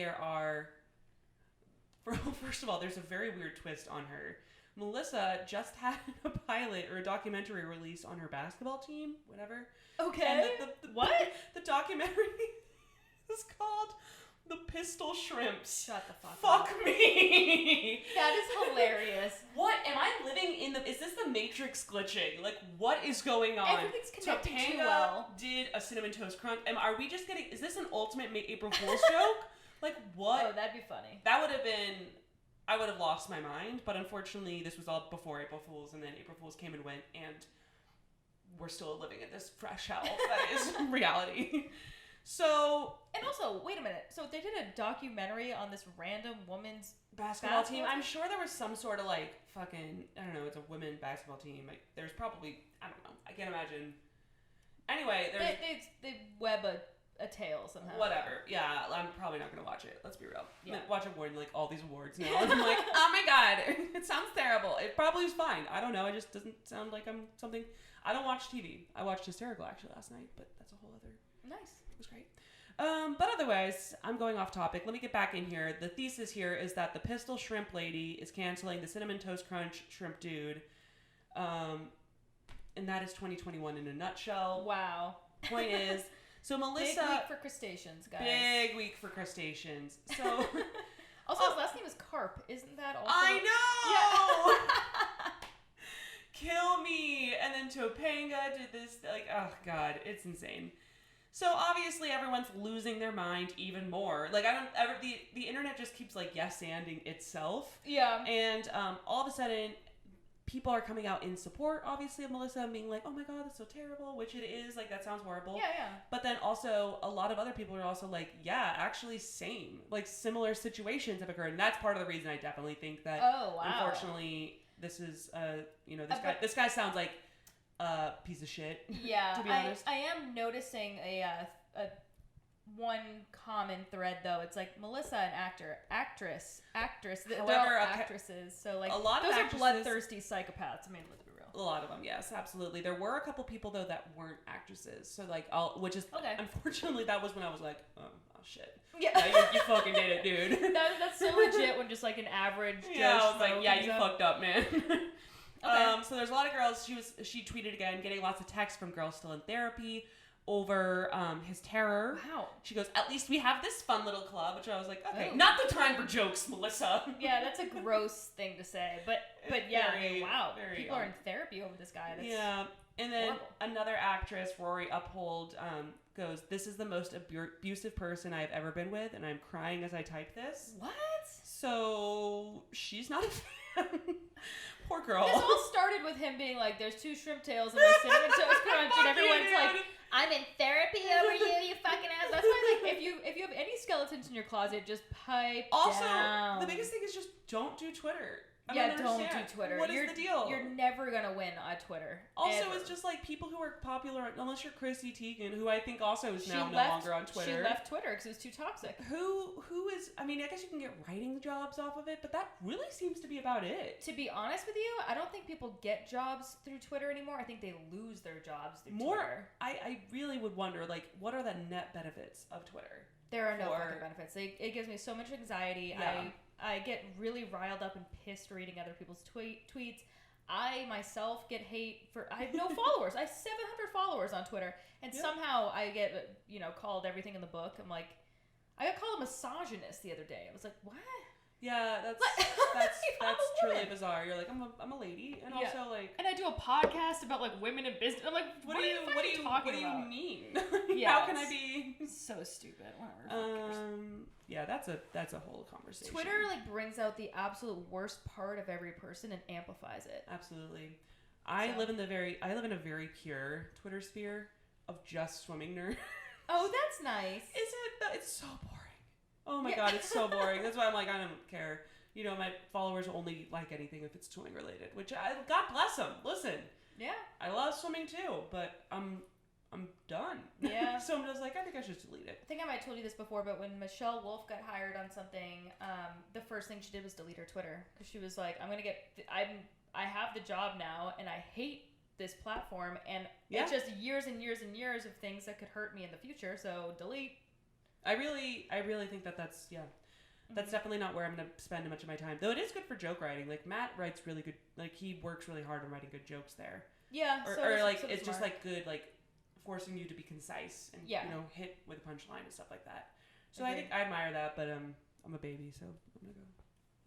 Speaker 1: first of all, there's a very weird twist on her. Melissa just had a pilot or a documentary released on her basketball team, whatever.
Speaker 4: Okay.
Speaker 1: And
Speaker 4: what?
Speaker 1: The documentary is called The Pistol Shrimps.
Speaker 4: Shut the fuck up.
Speaker 1: Me.
Speaker 4: That is hilarious.
Speaker 1: What? Am I living in is this the Matrix glitching? Like, what is going on?
Speaker 4: Everything's connecting
Speaker 1: Topanga
Speaker 4: too well.
Speaker 1: did a Cinnamon Toast Crunch. Are we just getting, is this an ultimate April Fool's joke? Like, what?
Speaker 4: Oh, that'd be funny.
Speaker 1: That would have been, I would have lost my mind, but unfortunately this was all before April Fool's, and then April Fool's came and went, and we're still living in this fresh hell that is reality. So...
Speaker 4: And also, wait a minute. So they did a documentary on this random woman's
Speaker 1: basketball team? I'm sure there was some sort of, like, fucking, I don't know, it's a women's basketball team. Like, there's probably, I don't know. I can't imagine. Anyway, there's...
Speaker 4: They web a tale somehow.
Speaker 1: Whatever. Yeah, I'm probably not going to watch it. Let's be real. Yeah. Watch award, like, all these awards now. And I'm like, oh my god, it sounds terrible. It probably is fine. I don't know. It just doesn't sound like I'm something... I don't watch TV. I watched Hysterical, actually, last night, but that's a whole other...
Speaker 4: Nice.
Speaker 1: It was great. But otherwise, I'm going off topic. Let me get back in here. The thesis here is that the Pistol Shrimp Lady is canceling the Cinnamon Toast Crunch Shrimp Dude. And that is 2021 in a nutshell.
Speaker 4: Wow.
Speaker 1: Point is, so Melissa...
Speaker 4: Big week for crustaceans, guys.
Speaker 1: Big week for crustaceans. So...
Speaker 4: Also, his last name is Karp. Isn't that also...
Speaker 1: I know! Yeah. Kill me! And then Topanga did this, like, oh god, it's insane. So obviously everyone's losing their mind even more. Like, I don't ever, the internet just keeps, like, yes-anding itself.
Speaker 4: Yeah.
Speaker 1: And all of a sudden, people are coming out in support, obviously, of Melissa, and being like, oh my god, that's so terrible, which it is, like, that sounds horrible.
Speaker 4: Yeah, yeah.
Speaker 1: But then also, a lot of other people are also like, yeah, actually same. Like, similar situations have occurred, and that's part of the reason I definitely think that, unfortunately, this is, you know, this guy sounds like piece of shit.
Speaker 4: Yeah,
Speaker 1: to be honest.
Speaker 4: I am noticing a one common thread though. It's like Melissa, an actress. They're all actresses. So like,
Speaker 1: a lot
Speaker 4: those
Speaker 1: of
Speaker 4: are bloodthirsty psychopaths. I mean, let's be real.
Speaker 1: A lot of them, yes, absolutely. There were a couple people though that weren't actresses. So like, which is unfortunately that was when I was like, oh shit. Yeah, you fucking did it, dude.
Speaker 4: That's so legit when just like an average.
Speaker 1: Yeah, I was like, yeah, you fucked up, man. Okay. So there's a lot of girls. She tweeted again, getting lots of texts from girls still in therapy over his terror.
Speaker 4: Wow.
Speaker 1: She goes, at least we have this fun little club, which I was like, okay, not the time for jokes, Melissa.
Speaker 4: Yeah, that's a gross thing to say, but yeah, wow, people are in therapy over this guy. That's
Speaker 1: and then
Speaker 4: horrible.
Speaker 1: Another actress, Rory Uphold, goes, this is the most abusive person I've ever been with, and I'm crying as I type this.
Speaker 4: What?
Speaker 1: So she's not a fan. Poor girl.
Speaker 4: This all started with him being like, there's 2 shrimp tails and a Cinnamon Toast Crunch, and everyone's like, I'm in therapy over you fucking ass. That's why, like, if you have any skeletons in your closet, just pipe down.
Speaker 1: The biggest thing is just don't do Twitter.
Speaker 4: Don't do Twitter.
Speaker 1: What is the deal?
Speaker 4: You're never gonna win on Twitter.
Speaker 1: Also, it's just like people who are popular, unless you're Chrissy Teigen, who I think also is now no longer on Twitter.
Speaker 4: She left Twitter because it was too toxic.
Speaker 1: Who is? I mean, I guess you can get writing jobs off of it, but that really seems to be about it.
Speaker 4: To be honest with you, I don't think people get jobs through Twitter anymore. I think they lose their jobs through Twitter.
Speaker 1: I really would wonder, like, what are the net benefits of Twitter?
Speaker 4: There are no fucking benefits. It gives me so much anxiety.
Speaker 1: Yeah.
Speaker 4: I get really riled up and pissed reading other people's tweets. I myself get hate for... I have no followers. I have 700 followers on Twitter. And somehow I get, called everything in the book. I'm like... I got called a misogynist the other day. I was like, what?
Speaker 1: Yeah, that's truly bizarre. You're like, I'm a lady, and also like,
Speaker 2: and I do a podcast about like women in business. I'm like, what do you
Speaker 1: mean?
Speaker 2: Yeah,
Speaker 1: how can I be
Speaker 2: so stupid? Whatever.
Speaker 1: Yeah, that's a whole conversation.
Speaker 4: Twitter like brings out the absolute worst part of every person and amplifies it.
Speaker 1: Absolutely. I live in a very pure Twitter sphere of just swimming nerds.
Speaker 4: Oh, that's nice.
Speaker 1: Is it? It's so boring. Oh my god, it's so boring. That's why I'm like, I don't care. You know, my followers only like anything if it's swimming related, which God bless them. Listen.
Speaker 4: Yeah.
Speaker 1: I love swimming too, but I'm done.
Speaker 4: Yeah.
Speaker 1: So I'm just like, I think I should just delete it.
Speaker 4: I think I might have told you this before, but when Michelle Wolf got hired on something, the first thing she did was delete her Twitter because she was like, I have the job now, and I hate this platform, and it's just years and years and years of things that could hurt me in the future. So delete. I really
Speaker 1: think that's that's definitely not where I'm gonna spend much of my time. Though it is good for joke writing. Like Matt writes really good. Like he works really hard on writing good jokes there.
Speaker 4: Yeah.
Speaker 1: It's just like good like forcing you to be concise and you know hit with a punchline and stuff like that. So I think I admire that, but I'm a baby, so I'm gonna go.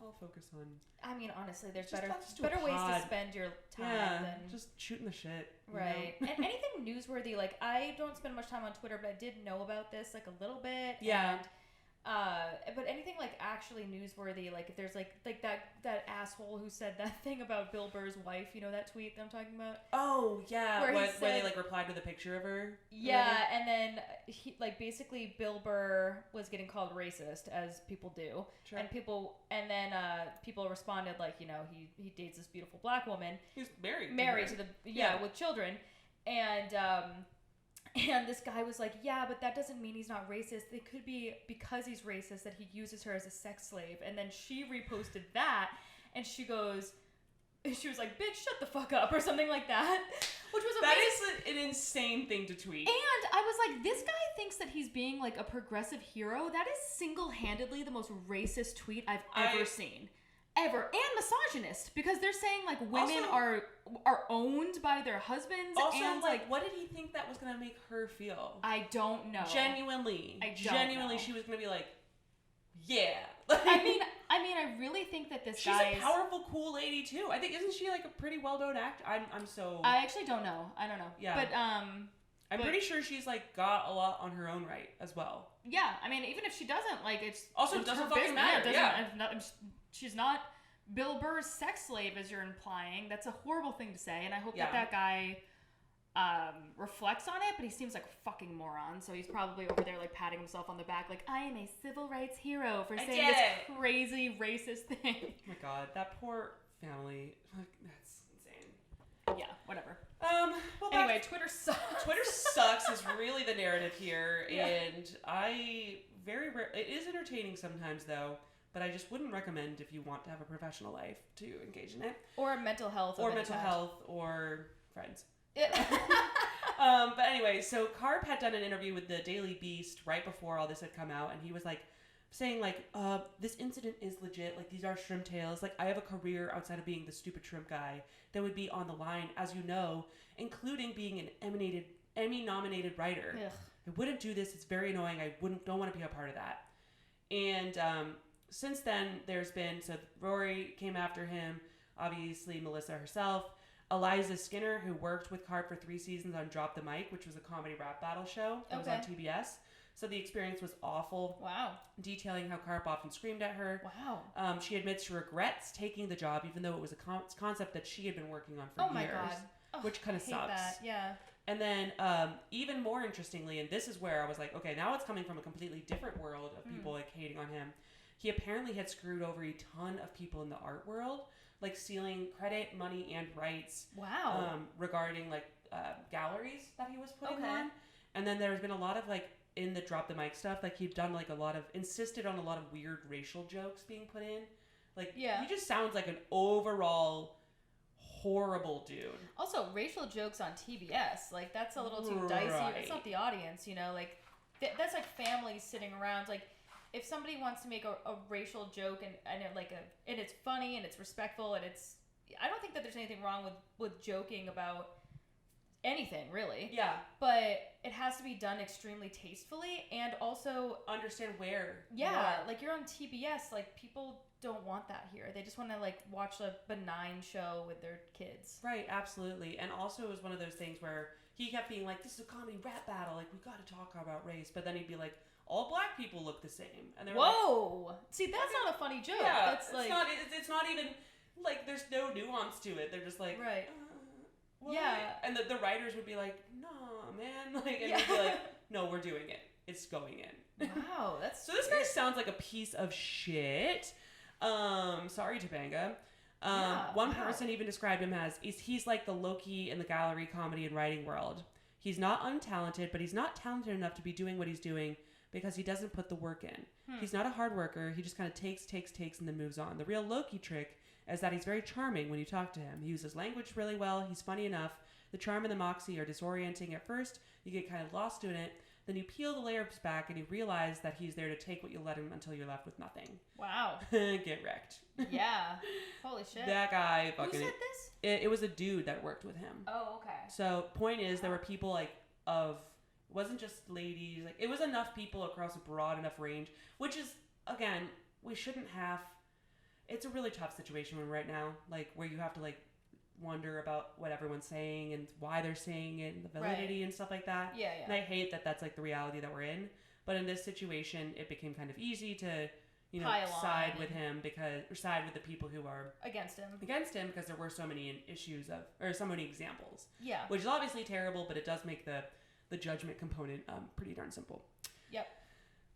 Speaker 1: I'll focus on. I
Speaker 4: mean, honestly, there's better ways to spend your time than
Speaker 1: just shooting the shit.
Speaker 4: Right. And anything newsworthy, like I don't spend much time on Twitter, but I did know about this like a little bit.
Speaker 1: Yeah.
Speaker 4: But anything like actually newsworthy, like if there's like that asshole who said that thing about Bill Burr's wife, you know that tweet that I'm talking about?
Speaker 1: Oh yeah, where they like replied with a picture of her.
Speaker 4: Yeah, and then he like basically Bill Burr was getting called racist, as people do, and people responded like, you know, he dates this beautiful black woman.
Speaker 1: He's married
Speaker 4: to the with children, and this guy was like, yeah, but that doesn't mean he's not racist. It could be because he's racist that he uses her as a sex slave. And then she reposted that, and she was like, bitch, shut the fuck up, or something like that. Which was
Speaker 1: amazing. That is an insane thing to tweet.
Speaker 2: And I was like, this guy thinks that he's being like a progressive hero. That is single-handedly the most racist tweet I've ever seen. Ever. And misogynist, because they're saying like women are owned by their husbands.
Speaker 1: Also,
Speaker 2: and
Speaker 1: like what did he think that was gonna make her feel?
Speaker 2: I don't know.
Speaker 1: Genuinely, she was gonna be like, yeah.
Speaker 2: I mean, I really think that
Speaker 1: she's a powerful, cool lady too. I think isn't she like a pretty well-known actor?
Speaker 2: I actually don't know. I don't know.
Speaker 1: Yeah.
Speaker 2: But
Speaker 1: I'm pretty sure she's like got a lot on her own right as well.
Speaker 2: Yeah. I mean, even if she doesn't, like it's
Speaker 1: also it doesn't fucking matter.
Speaker 2: She's not Bill Burr's sex slave, as you're implying. That's a horrible thing to say, and I hope that guy reflects on it, but he seems like a fucking moron, so he's probably over there like patting himself on the back like, I am a civil rights hero for saying this crazy racist thing.
Speaker 1: Oh my god, that poor family. Like, that's insane.
Speaker 2: Yeah, whatever.
Speaker 4: Well, anyway, Twitter sucks.
Speaker 1: Twitter sucks is really the narrative here, and it is entertaining sometimes though. But I just wouldn't recommend if you want to have a professional life to engage in it.
Speaker 4: Or mental health.
Speaker 1: Or friends. But anyway, so Karp had done an interview with the Daily Beast right before all this had come out, and he was like saying like, this incident is legit. Like, these are shrimp tales. Like, I have a career outside of being the stupid shrimp guy that would be on the line, as you know, including being an Emmy-nominated writer.
Speaker 4: Ugh.
Speaker 1: I wouldn't do this. It's very annoying. Don't want to be a part of that. And since then, there's been, so Rory came after him, obviously Melissa herself, Eliza Skinner, who worked with Karp for 3 seasons on Drop the Mic, which was a comedy rap battle show that was on TBS. So the experience was awful.
Speaker 4: Wow.
Speaker 1: Detailing how Karp often screamed at her.
Speaker 4: Wow.
Speaker 1: She admits she regrets taking the job, even though it was a concept that she had been working on for years.
Speaker 4: Oh my God.
Speaker 1: Which kind of sucks.
Speaker 4: That. Yeah.
Speaker 1: And then, even more interestingly, and this is where I was like, okay, now it's coming from a completely different world of people like hating on him. He apparently had screwed over a ton of people in the art world, like stealing credit, money, and rights.
Speaker 4: Wow.
Speaker 1: Regarding like galleries that he was putting on. And then there's been a lot of like in the Drop the Mic stuff, like he'd done like insisted on a lot of weird racial jokes being put in. Like, he just sounds like an overall horrible dude.
Speaker 4: Also, racial jokes on TBS, like that's a little too dicey. It's not the audience, you know, like that's like families sitting around. Like, if somebody wants to make a racial joke and it's funny and it's respectful and I don't think that there's anything wrong with joking about anything really.
Speaker 1: Yeah.
Speaker 4: But it has to be done extremely tastefully and also
Speaker 1: understand where.
Speaker 4: Yeah, like you're on TBS, like people don't want that here. They just want to like watch a benign show with their kids.
Speaker 1: Right, absolutely. And also it was one of those things where he kept being like, this is a comedy rap battle, like we got to talk about race, but then he'd be like, all black people look the same. And they're
Speaker 4: whoa! Like, see, that's not a funny joke.
Speaker 1: Yeah,
Speaker 4: that's like
Speaker 1: it's not even like there's no nuance to it. They're just like,
Speaker 4: right.
Speaker 1: What?
Speaker 4: Yeah.
Speaker 1: And the writers would be like, "Nah, man," like, and we'd be like, "No, we're doing it. It's going in."
Speaker 4: Wow, that's
Speaker 1: so. This guy sounds like a piece of shit. Sorry, Topanga. One person even described him as he's like the Loki in the gallery, comedy, and writing world. He's not untalented, but he's not talented enough to be doing what he's doing because he doesn't put the work in. He's not a hard worker. He just kind of takes, and then moves on. The real Loki trick is that he's very charming when you talk to him. He uses language really well. He's funny enough. The charm and the moxie are disorienting at first. You get kind of lost in it. Then you peel the layers back and you realize that he's there to take what you let him until you're left with nothing.
Speaker 4: Wow.
Speaker 1: Get wrecked.
Speaker 4: Yeah. Holy shit.
Speaker 1: That guy fucking...
Speaker 4: Who said this?
Speaker 1: It was a dude that worked with him.
Speaker 4: Oh, okay.
Speaker 1: So, point is, there were people like of... It wasn't just ladies. Like, it was enough people across a broad enough range, which is, again, we shouldn't have... It's a really tough situation right now, like, where you have to, like, wonder about what everyone's saying and why they're saying it and the validity and stuff like that.
Speaker 4: Yeah.
Speaker 1: And I hate that that's like the reality that we're in. But in this situation, it became kind of easy to, side with him or side with the people who are
Speaker 4: against him
Speaker 1: because there were so many issues so many examples.
Speaker 4: Yeah.
Speaker 1: Which is obviously terrible, but it does make the judgment component pretty darn simple.
Speaker 4: Yep.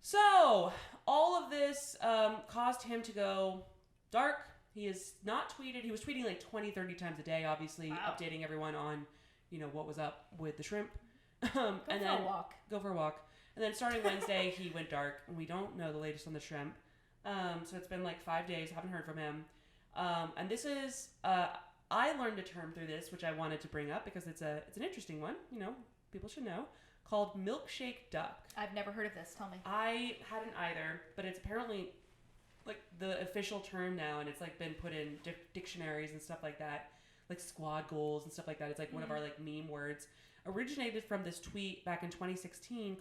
Speaker 1: So all of this caused him to go dark. He has not tweeted. He was tweeting like 20, 30 times a day, obviously, updating everyone on, what was up with the shrimp.
Speaker 4: Go for a walk.
Speaker 1: And then starting Wednesday, he went dark, and we don't know the latest on the shrimp. So it's been like 5 days, haven't heard from him. And this is, I learned a term through this, which I wanted to bring up because it's an interesting one, people should know, called Milkshake duck.
Speaker 4: I've never heard of this. Tell me.
Speaker 1: I hadn't either, but it's apparently like the official term now, and it's like been put in dictionaries and stuff like that, like squad goals and stuff like that. It's like one of our like meme words. Originated from this tweet back in 2016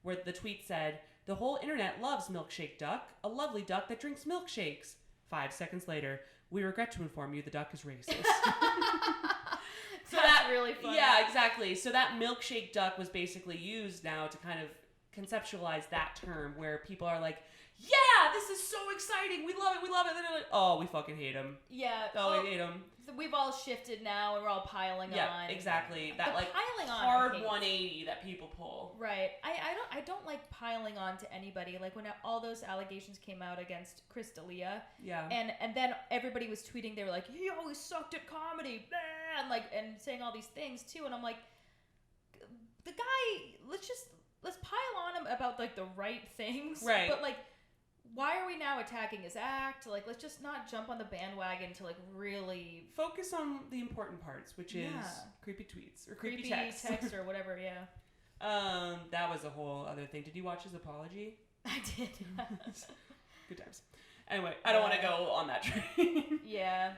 Speaker 1: where the tweet said, "The whole internet loves Milkshake duck, a lovely duck that drinks milkshakes." 5 seconds later, "We regret to inform you the duck is racist."
Speaker 4: So that's really funny.
Speaker 1: Yeah, exactly. So that milkshake duck was basically used now to kind of conceptualize that term where people are like, "Yeah, this is so exciting. We love it. We love it." And they're like, "Oh, we fucking hate him."
Speaker 4: Yeah.
Speaker 1: Oh, we hate him.
Speaker 4: We've all shifted now, and we're all piling on.
Speaker 1: Yeah, exactly. That like
Speaker 4: piling on
Speaker 1: hard 180 that people pull.
Speaker 4: Right. I don't like piling on to anybody. Like when all those allegations came out against Chris D'Elia.
Speaker 1: Yeah.
Speaker 4: And then everybody was tweeting. They were like, "He always sucked at comedy," and saying all these things too. And I'm like, the guy. Let's pile on him about like the right things.
Speaker 1: Right.
Speaker 4: But like, why are we now attacking his act? Like, let's just not jump on the bandwagon to like really
Speaker 1: focus on the important parts, which is creepy tweets or creepy
Speaker 4: text or whatever. Yeah.
Speaker 1: That was a whole other thing. Did you watch his apology?
Speaker 4: I did.
Speaker 1: Good times. Anyway, I don't want to go on that train.
Speaker 4: Yeah.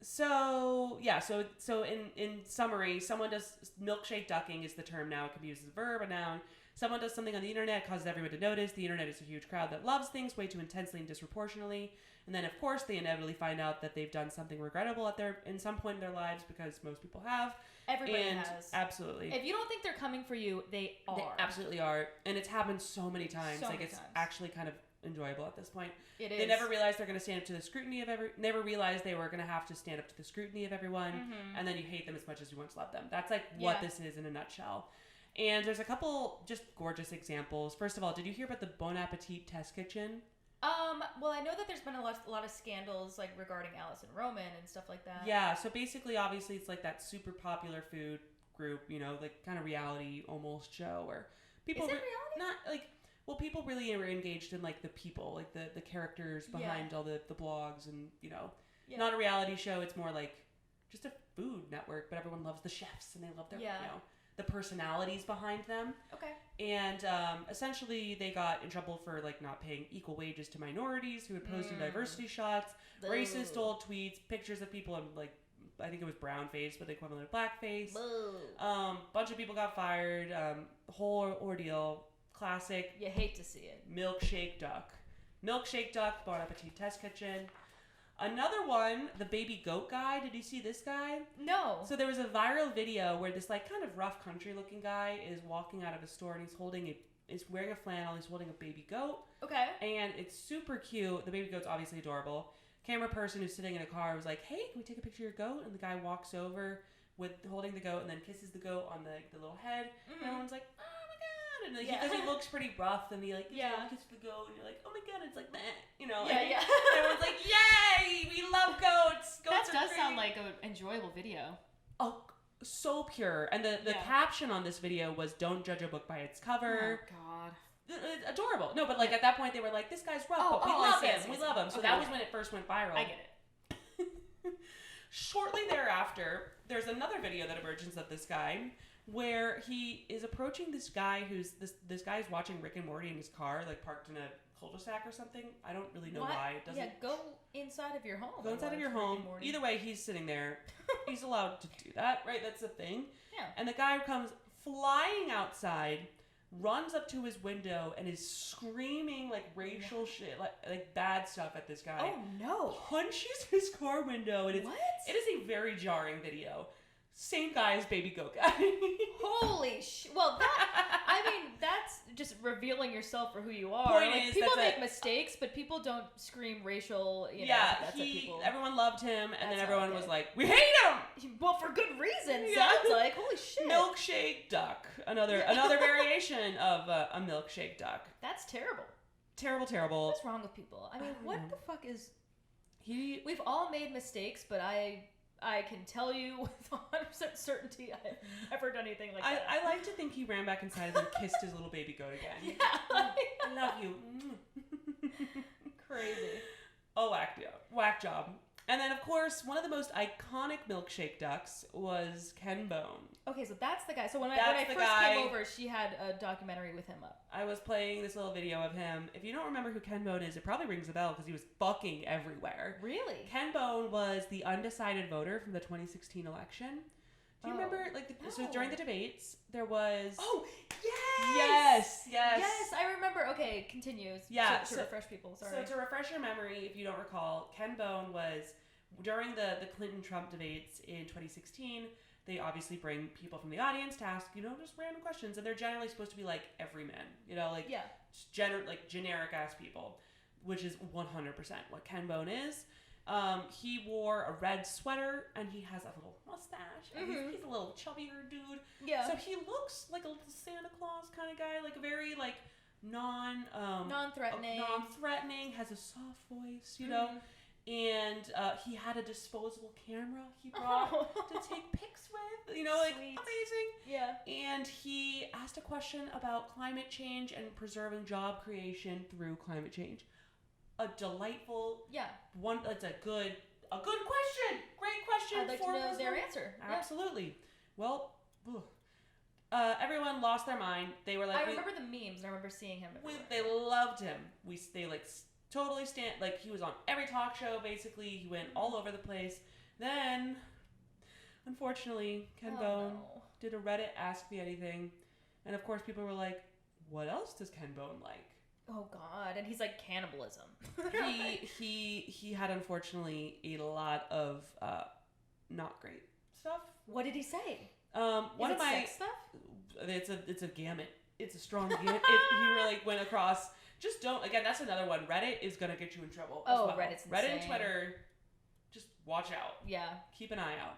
Speaker 1: So in summary, someone does milkshake ducking is the term now. It can be used as a verb, a noun. Someone does something on the internet, causes everyone to notice. The internet is a huge crowd that loves things way too intensely and disproportionately. And then, of course, they inevitably find out that they've done something regrettable in some point in their lives, because most people have.
Speaker 4: Everybody has.
Speaker 1: Absolutely.
Speaker 4: If you don't think they're coming for you, they are.
Speaker 1: They absolutely are. And it's happened so many times.
Speaker 4: It's
Speaker 1: actually kind of enjoyable at this point.
Speaker 4: It is.
Speaker 1: They never realized they're going to stand up to the scrutiny of never realized they were going to have to stand up to the scrutiny of everyone. Mm-hmm. And then you hate them as much as you once loved them. That's like what this is in a nutshell. And there's a couple just gorgeous examples. First of all, did you hear about the Bon Appetit test kitchen?
Speaker 4: Well, I know that there's been a lot of scandals like regarding Allison Roman and stuff like that.
Speaker 1: Yeah, so basically, obviously, it's like that super popular food group, like kind of reality almost show where people...
Speaker 4: Is it reality?
Speaker 1: Not like... Well, people really are engaged in like the people, like the characters behind all the blogs and, not a reality show. It's more like just a food network, but everyone loves the chefs and they love their, the personalities behind them.
Speaker 4: Okay.
Speaker 1: And essentially they got in trouble for like not paying equal wages to minorities who had posted diversity shots, racist old tweets, pictures of people in like, I think it was brown face, but the equivalent of blackface. Bunch of people got fired. Whole ordeal. Classic.
Speaker 4: You hate to see it.
Speaker 1: Milkshake duck. Milkshake duck, Bon Appetit test kitchen. Another one, the baby goat guy. Did you see this guy?
Speaker 4: No.
Speaker 1: So there was a viral video where this like kind of rough country looking guy is walking out of a store and he's wearing a flannel. He's holding a baby goat.
Speaker 4: Okay.
Speaker 1: And it's super cute. The baby goat's obviously adorable. camera person who's sitting in a car was like, hey, can we take a picture of your goat? And the guy walks over with holding the goat and then kisses the goat on the little head. And everyone's like, oh my God. And like, because he looks pretty rough and he like, kisses the goat and you're like, oh my God, it's like that. You know?
Speaker 2: Yeah.
Speaker 1: Everyone's like, yay, we love goats. Goats
Speaker 2: that does sound like an enjoyable video.
Speaker 1: Oh, so pure. And the caption on this video was, don't judge a book by its cover.
Speaker 2: Oh God.
Speaker 1: Adorable. No, but like at that point they were like, this guy's rough, but we love him. We love him. So that was when it first went viral.
Speaker 2: I get it.
Speaker 1: Shortly thereafter, there's another video that emerges of this guy where he is approaching this guy who's this guy's watching Rick and Morty in his car, like parked in a cul-de-sac or something. I don't really know why. It doesn't.
Speaker 4: Yeah, go inside of your home.
Speaker 1: Go inside of your home. Either way, he's sitting there. He's allowed to do that, right? That's the thing.
Speaker 4: Yeah.
Speaker 1: And the guy comes flying outside, runs up to his window, and is screaming like racial shit, like bad stuff at this guy.
Speaker 4: Oh no!
Speaker 1: Punches his car window, and it is a very jarring video. Same guy as Baby Goat Guy.
Speaker 4: Holy shit! Well, that's just revealing yourself for who you are.
Speaker 1: Point
Speaker 4: like,
Speaker 1: is
Speaker 4: people make mistakes, but people don't scream racial.
Speaker 1: Everyone loved him, and then everyone was like, "We hate him."
Speaker 4: Well, for good reason. Sounds like holy shit.
Speaker 1: Milkshake duck, another variation of a milkshake duck.
Speaker 4: That's terrible.
Speaker 1: Terrible.
Speaker 4: What's wrong with people? I mean, what the fuck is? We've all made mistakes, but I can tell you with 100% certainty I've never done anything like that.
Speaker 1: I like to think he ran back inside and kissed his little baby goat again.
Speaker 4: Yeah.
Speaker 1: I love you.
Speaker 4: Crazy.
Speaker 1: Oh, whack job. And then, of course, one of the most iconic milkshake ducks was Ken Bone.
Speaker 4: Okay, so that's the guy. So when I first came over, she had a documentary with him up.
Speaker 1: I was playing this little video of him. If you don't remember who Ken Bone is, it probably rings a bell because he was fucking everywhere.
Speaker 4: Really?
Speaker 1: Ken Bone was the undecided voter from the 2016 election. Do you remember, so during the debates, there was...
Speaker 4: Oh,
Speaker 1: yes!
Speaker 4: Yes, I remember. Okay, continues.
Speaker 1: Yeah.
Speaker 4: To refresh people, sorry.
Speaker 1: So to refresh your memory, if you don't recall, Ken Bone was, during the Clinton-Trump debates in 2016, they obviously bring people from the audience to ask, just random questions, and they're generally supposed to be like everymen, generic-ass people, which is 100% what Ken Bone is. He wore a red sweater and he has a little mustache and he's a little chubbier dude.
Speaker 4: Yeah.
Speaker 1: So he looks like a little Santa Claus kind of guy, like a very non-threatening, has a soft voice, and he had a disposable camera he brought to take pics with, amazing.
Speaker 4: Yeah.
Speaker 1: And he asked a question about climate change and preserving job creation through climate change. A delightful one. That's a good question. Great question.
Speaker 4: I'd like to know their answer.
Speaker 1: Absolutely. Well, everyone lost their mind. They were like,
Speaker 4: I remember the memes. I remember seeing him.
Speaker 1: They loved him. They totally he was on every talk show. Basically, he went all over the place. Then, unfortunately, Ken Bone did a Reddit Ask Me Anything, and of course, people were like, "What else does Ken Bone like?"
Speaker 4: Oh God! And he's like cannibalism.
Speaker 1: he had unfortunately a lot of not great stuff.
Speaker 4: What did he say?
Speaker 1: One of my
Speaker 4: sex stuff.
Speaker 1: It's a gamut. It's a strong gamut. He really went across. Just don't. Again, that's another one. Reddit is gonna get you in trouble.
Speaker 4: Oh, Reddit's insane.
Speaker 1: Reddit and Twitter. Just watch out.
Speaker 4: Yeah. Keep
Speaker 1: an eye out.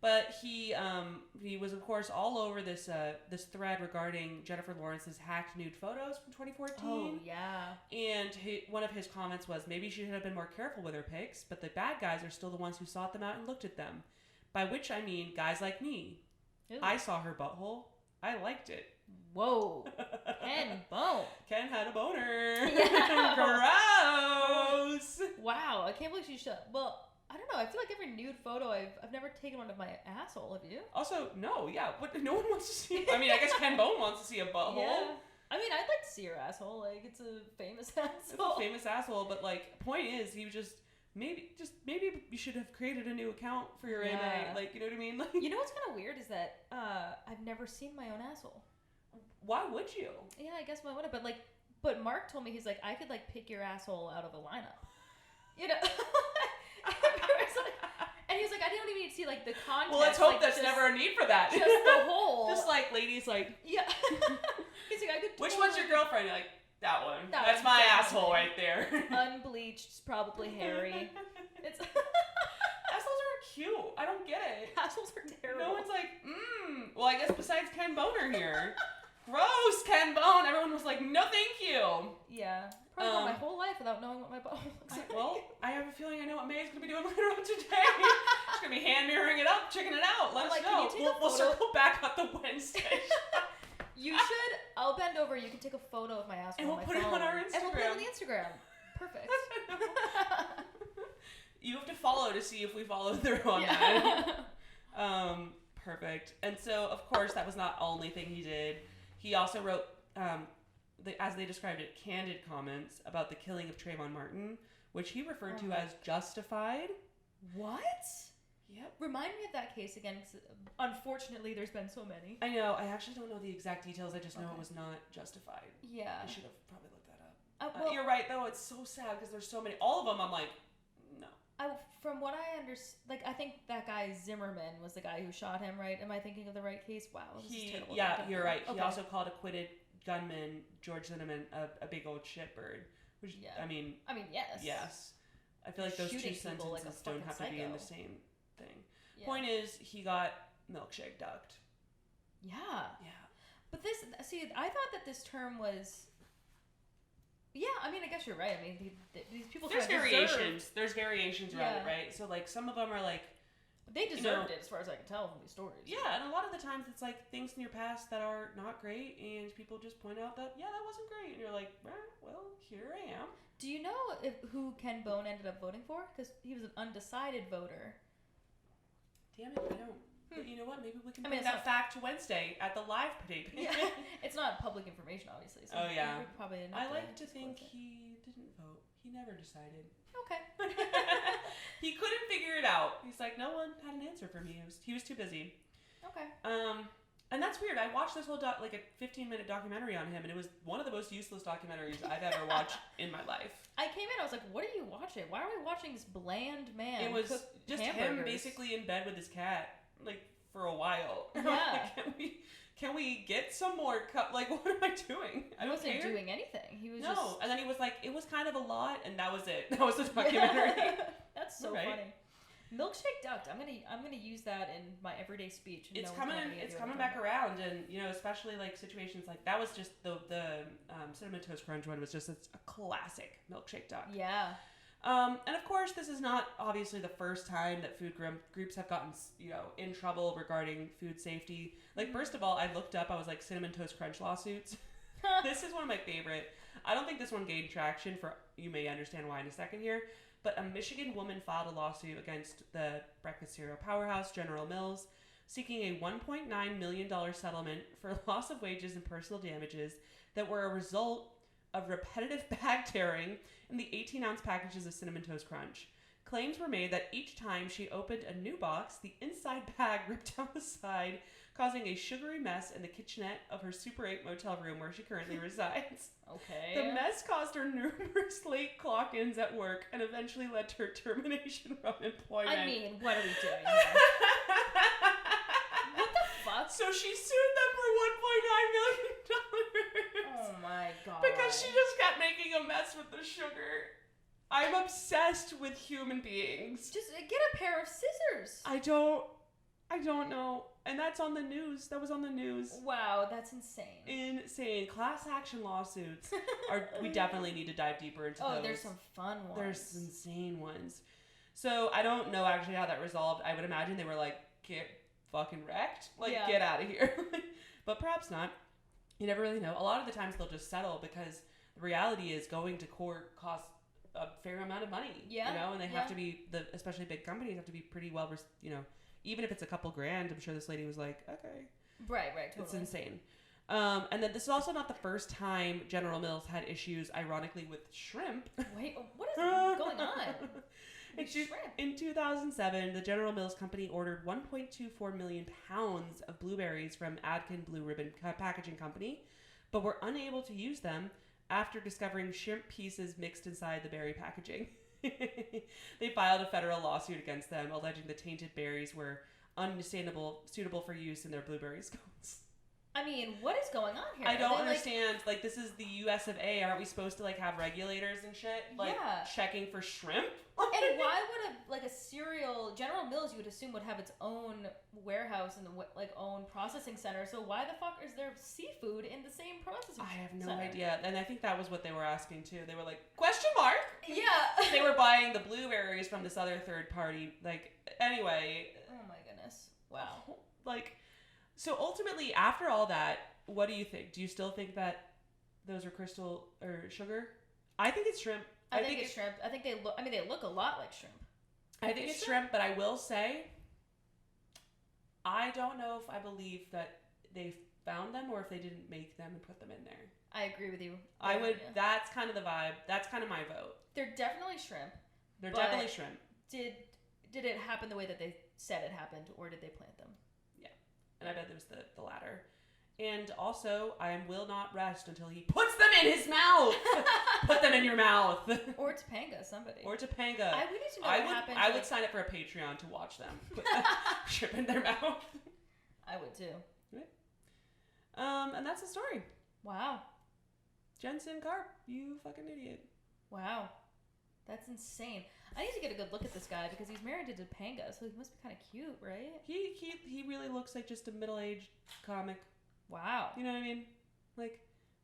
Speaker 1: But he was of course all over this thread regarding Jennifer Lawrence's hacked nude photos from 2014.
Speaker 4: Oh yeah.
Speaker 1: And one of his comments was, maybe she should have been more careful with her pics, but the bad guys are still the ones who sought them out and looked at them. By which I mean guys like me. Ew. I saw her butthole. I liked it.
Speaker 4: Whoa. Ken Bone.
Speaker 1: Ken had a boner.
Speaker 4: Yeah.
Speaker 1: Gross.
Speaker 4: Wow. I can't believe she should. Well, I don't know. I feel like every nude photo I've never taken one of my asshole. Have you?
Speaker 1: Also, no. Yeah. What? No one wants to see. I mean, I guess Ken Bone wants to see a butthole.
Speaker 4: Yeah. I mean, I'd like to see your asshole. Like, it's a famous asshole.
Speaker 1: It's a famous asshole, but point is, he was maybe you should have created a new account for your AMA. Like, you know what I mean? Like,
Speaker 4: you know what's kind of weird is that I've never seen my own asshole.
Speaker 1: Why would you?
Speaker 4: Yeah, I guess I would have. But Mark told me, he's like, I could pick your asshole out of a lineup. And he was like, I didn't even need to see the context.
Speaker 1: Well, let's hope there's never a need for that.
Speaker 4: Just the whole.
Speaker 1: Just ladies
Speaker 4: Yeah. He's like, I could.
Speaker 1: Which one's your girlfriend? You're like, That one.
Speaker 4: That
Speaker 1: That's
Speaker 4: one's
Speaker 1: my
Speaker 4: definitely
Speaker 1: asshole right there.
Speaker 4: Unbleached, it's probably hairy. It's
Speaker 1: Assholes are cute. I don't get it.
Speaker 4: assholes are terrible.
Speaker 1: No one's like, Well, I guess besides Ken Boner here. Gross, Ken Bone. Everyone was like, no, thank you.
Speaker 4: Yeah. Probably gone my whole life without knowing what my bone looks like.
Speaker 1: Well, I have a feeling I know what May's going to be doing later on today. She's going to be hand mirroring it up, checking it out. Let us know. We'll circle back on the Wednesday.
Speaker 4: You should. I'll bend over. You can take a photo of my ass
Speaker 1: and
Speaker 4: on
Speaker 1: we'll
Speaker 4: my
Speaker 1: put
Speaker 4: phone.
Speaker 1: it on our Instagram.
Speaker 4: And we'll put it on the Instagram. Perfect.
Speaker 1: You have to follow to see if we follow through on that. Perfect. And so, of course, that was not the only thing he did. He also wrote, as they described it, candid comments about the killing of Trayvon Martin, which he referred to as justified.
Speaker 4: What?
Speaker 1: Yep.
Speaker 4: Remind me of that case again, because unfortunately there's been so many.
Speaker 1: I know. I actually don't know the exact details. I just know it was not justified.
Speaker 4: Yeah.
Speaker 1: I should have probably looked that up.
Speaker 4: Well,
Speaker 1: you're right, though. It's so sad because there's so many. All of them, I'm like, no.
Speaker 4: From what I understand, I think that guy Zimmerman was the guy who shot him, right? Am I thinking of the right case? Wow, this is terrible.
Speaker 1: Yeah, you're right.
Speaker 4: Okay.
Speaker 1: He also called acquitted gunman George Zimmerman a big old shitbird. Which, I mean,
Speaker 4: yes.
Speaker 1: Yes. I feel like those
Speaker 4: Shooting
Speaker 1: two
Speaker 4: people
Speaker 1: sentences
Speaker 4: like
Speaker 1: don't have to be in the
Speaker 4: psycho.
Speaker 1: same thing.
Speaker 4: Yeah.
Speaker 1: Point is, he got Milkshake ducked.
Speaker 4: Yeah.
Speaker 1: Yeah.
Speaker 4: But I thought that this term was. Yeah, I mean, I guess you're right. I mean, these people.
Speaker 1: There's
Speaker 4: kind of
Speaker 1: variations. There's variations around it,
Speaker 4: Yeah.
Speaker 1: right? So, like, some of them are like.
Speaker 4: They deserved it, as far as I can tell from these stories.
Speaker 1: Yeah, and a lot of the times it's like things in your past that are not great, and people just point out that, yeah, that wasn't great. And you're like, well, here I am.
Speaker 4: Do you know who Ken Bone ended up voting for? Because he was an undecided voter.
Speaker 1: Damn it, I don't. But you know what? Maybe we can bring
Speaker 4: it's
Speaker 1: that fact Wednesday at the live tape.
Speaker 4: Yeah, it's not public information, obviously. So we probably
Speaker 1: I like to think he didn't vote. He never decided.
Speaker 4: Okay.
Speaker 1: He couldn't figure it out. He's like, no one had an answer for me. He was too busy.
Speaker 4: Okay.
Speaker 1: And that's weird. I watched this whole like a 15-minute documentary on him, and it was one of the most useless documentaries I've ever watched in my life.
Speaker 4: I came in, I was like, what are you watching? Why are we watching this bland man
Speaker 1: It was
Speaker 4: cook
Speaker 1: just
Speaker 4: hamburgers?
Speaker 1: him basically in bed with his cat, like, for a while.
Speaker 4: Yeah.
Speaker 1: Like, can we get some more like, what am I doing? I
Speaker 4: wasn't doing anything. He was just...
Speaker 1: and then he was like, it was kind of a lot, and that was it. That was the documentary.
Speaker 4: That's so funny. Milkshake ducked. I'm gonna use that in my everyday speech.
Speaker 1: It's coming back around, and especially like situations like that was just the Cinnamon Toast Crunch one was just a classic milkshake duck.
Speaker 4: Yeah.
Speaker 1: And of course, this is not obviously the first time that food groups have gotten in trouble regarding food safety. Like, first of all, I looked up. I was like, Cinnamon Toast Crunch lawsuits. This is one of my favorite. I don't think this one gained traction. You may understand why in a second here. But a Michigan woman filed a lawsuit against the breakfast cereal powerhouse General Mills, seeking a $1.9 million settlement for loss of wages and personal damages that were a result of repetitive bag tearing in the 18-ounce packages of Cinnamon Toast Crunch. Claims were made that each time she opened a new box, the inside bag ripped down the side, causing a sugary mess in the kitchenette of her Super 8 motel room where she currently resides.
Speaker 4: Okay.
Speaker 1: The mess caused her numerous late clock-ins at work and eventually led to her termination from employment.
Speaker 4: I mean, what are we doing here? What the fuck?
Speaker 1: So she sued them for $1.9 million.
Speaker 4: Oh my god.
Speaker 1: Because she just kept making a mess with the sugar. I'm obsessed with human beings.
Speaker 4: Just get a pair of scissors.
Speaker 1: I don't know. And that's on the news. That was on the news.
Speaker 4: Wow, that's insane.
Speaker 1: Insane. Class action lawsuits we definitely need to dive deeper into those.
Speaker 4: Oh, there's some fun ones.
Speaker 1: There's insane ones. So I don't know actually how that resolved. I would imagine they were like, get fucking wrecked. Like, get out of here. But perhaps not. You never really know. A lot of the times they'll just settle because the reality is going to court costs a fair amount of money. Yeah. And they have to be, especially big companies have to be pretty well, even if it's a couple grand, I'm sure this lady was like, okay.
Speaker 4: Right, totally.
Speaker 1: It's insane. And then this is also not the first time General Mills had issues, ironically, with shrimp.
Speaker 4: Wait, what is going on?
Speaker 1: In 2007, the General Mills company ordered 1.24 million pounds of blueberries from Adkin Blue Ribbon Packaging Company, but were unable to use them after discovering shrimp pieces mixed inside the berry packaging. They filed a federal lawsuit against them, alleging the tainted berries were unsuitable for use in their blueberry scones.
Speaker 4: I mean, what is going on here?
Speaker 1: I don't understand. Like, this is the US of A. Aren't we supposed to, like, have regulators and shit? Like, checking for shrimp?
Speaker 4: And why would a cereal, General Mills, you would assume would have its own warehouse and own processing center. So why the fuck is there seafood in the same processing center?
Speaker 1: I have no idea. And I think that was what they were asking, too. They were like, question mark?
Speaker 4: Yeah.
Speaker 1: They were buying the blueberries from this other third party. Like, anyway.
Speaker 4: Oh, my goodness. Wow.
Speaker 1: Like... So ultimately, after all that, what do you think? Do you still think that those are crystal or sugar? I think it's shrimp.
Speaker 4: I think it's shrimp. I think they look. I mean, they look a lot like shrimp.
Speaker 1: I think it's shrimp, but I will say, I don't know if I believe that they found them or if they didn't make them and put them in there.
Speaker 4: I agree with you.
Speaker 1: I would. Yeah. That's kind of the vibe. That's kind of my vote.
Speaker 4: They're definitely shrimp.
Speaker 1: They're definitely shrimp.
Speaker 4: Did it happen the way that they said it happened, or did they plant them?
Speaker 1: And I bet it was the latter. And also, I will not rest until he puts them in his mouth. Put them in your mouth.
Speaker 4: Or Topanga, somebody.
Speaker 1: Or Topanga.
Speaker 4: We need to know what happened.
Speaker 1: I would sign up for a Patreon to watch them put shrimp in their mouth.
Speaker 4: I would too.
Speaker 1: Right. And that's the story.
Speaker 4: Wow.
Speaker 1: Jensen Karp, you fucking idiot.
Speaker 4: Wow. That's insane. I need to get a good look at this guy because he's married to Topanga, so he must be kind of cute, right?
Speaker 1: He really looks like just a middle-aged comic.
Speaker 4: Wow.
Speaker 1: You know what I mean? Like,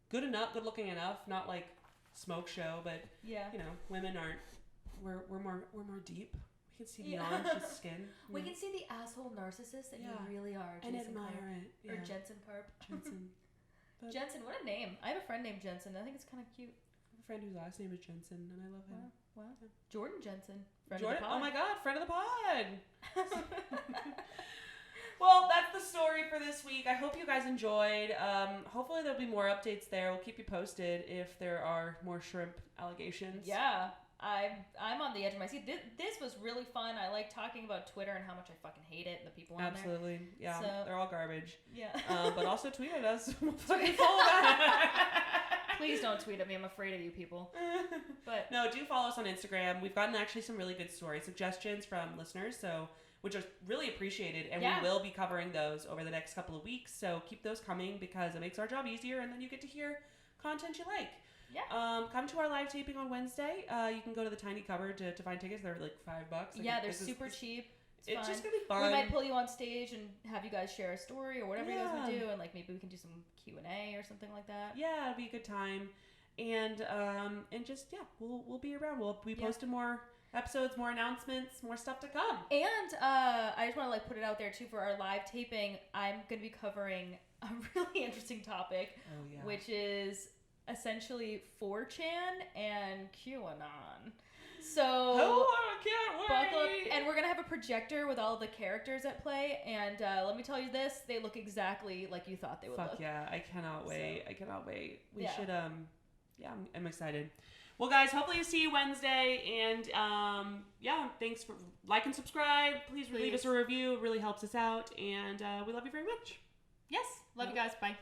Speaker 1: good looking enough, not like smoke show, but you know, women aren't. We're more deep. We can see beyond just skin.
Speaker 4: We can see the asshole narcissist that you really are,
Speaker 1: and admire it.
Speaker 4: Yeah. Or Jensen Karp.
Speaker 1: Jensen.
Speaker 4: Jensen, what a name! I have a friend named Jensen. I think it's kind of cute.
Speaker 1: I have a friend whose last name is Jensen, and I love him.
Speaker 4: Wow. Yeah. Jordan Jensen, friend
Speaker 1: of the pod. Oh my God, friend of the pod. Well, that's the story for this week. I hope you guys enjoyed. Hopefully there'll be more updates there. We'll keep you posted if there are more shrimp allegations.
Speaker 4: Yeah, I'm on the edge of my seat. This was really fun. I like talking about Twitter and how much I fucking hate it and the people on there.
Speaker 1: Absolutely. Yeah, so, they're all garbage.
Speaker 4: Yeah.
Speaker 1: But also tweet at us. We'll fucking follow that.
Speaker 4: Please don't tweet at me. I'm afraid of you people. But
Speaker 1: no, do follow us on Instagram. We've gotten actually some really good story suggestions from listeners, which are really appreciated, and we will be covering those over the next couple of weeks. So keep those coming because it makes our job easier, and then you get to hear content you like.
Speaker 4: Yeah.
Speaker 1: Come to our live taping on Wednesday. You can go to the Tiny Cupboard to find tickets. They're like $5.
Speaker 4: They're super cheap.
Speaker 1: It's just gonna be fun.
Speaker 4: We might pull you on stage and have you guys share a story or whatever you guys want to do, and like maybe we can do some Q&A or something like that.
Speaker 1: Yeah, it'll be a good time, and just we'll be around. We'll be posting more episodes, more announcements, more stuff to come.
Speaker 4: And I just want to put it out there too for our live taping. I'm gonna be covering a really interesting topic, which is essentially 4chan and QAnon. So
Speaker 1: I can't wait.
Speaker 4: Buckle up, and we're gonna have a projector with all of the characters at play. And let me tell you this: they look exactly like you thought they would look.
Speaker 1: Fuck yeah! I cannot wait. I cannot wait. We should. I'm excited. Well, guys, hopefully see you Wednesday. And thanks for like and subscribe. Please leave us a review. It really helps us out. And we love you very much.
Speaker 2: Yes, love you guys. Bye.
Speaker 1: Bye.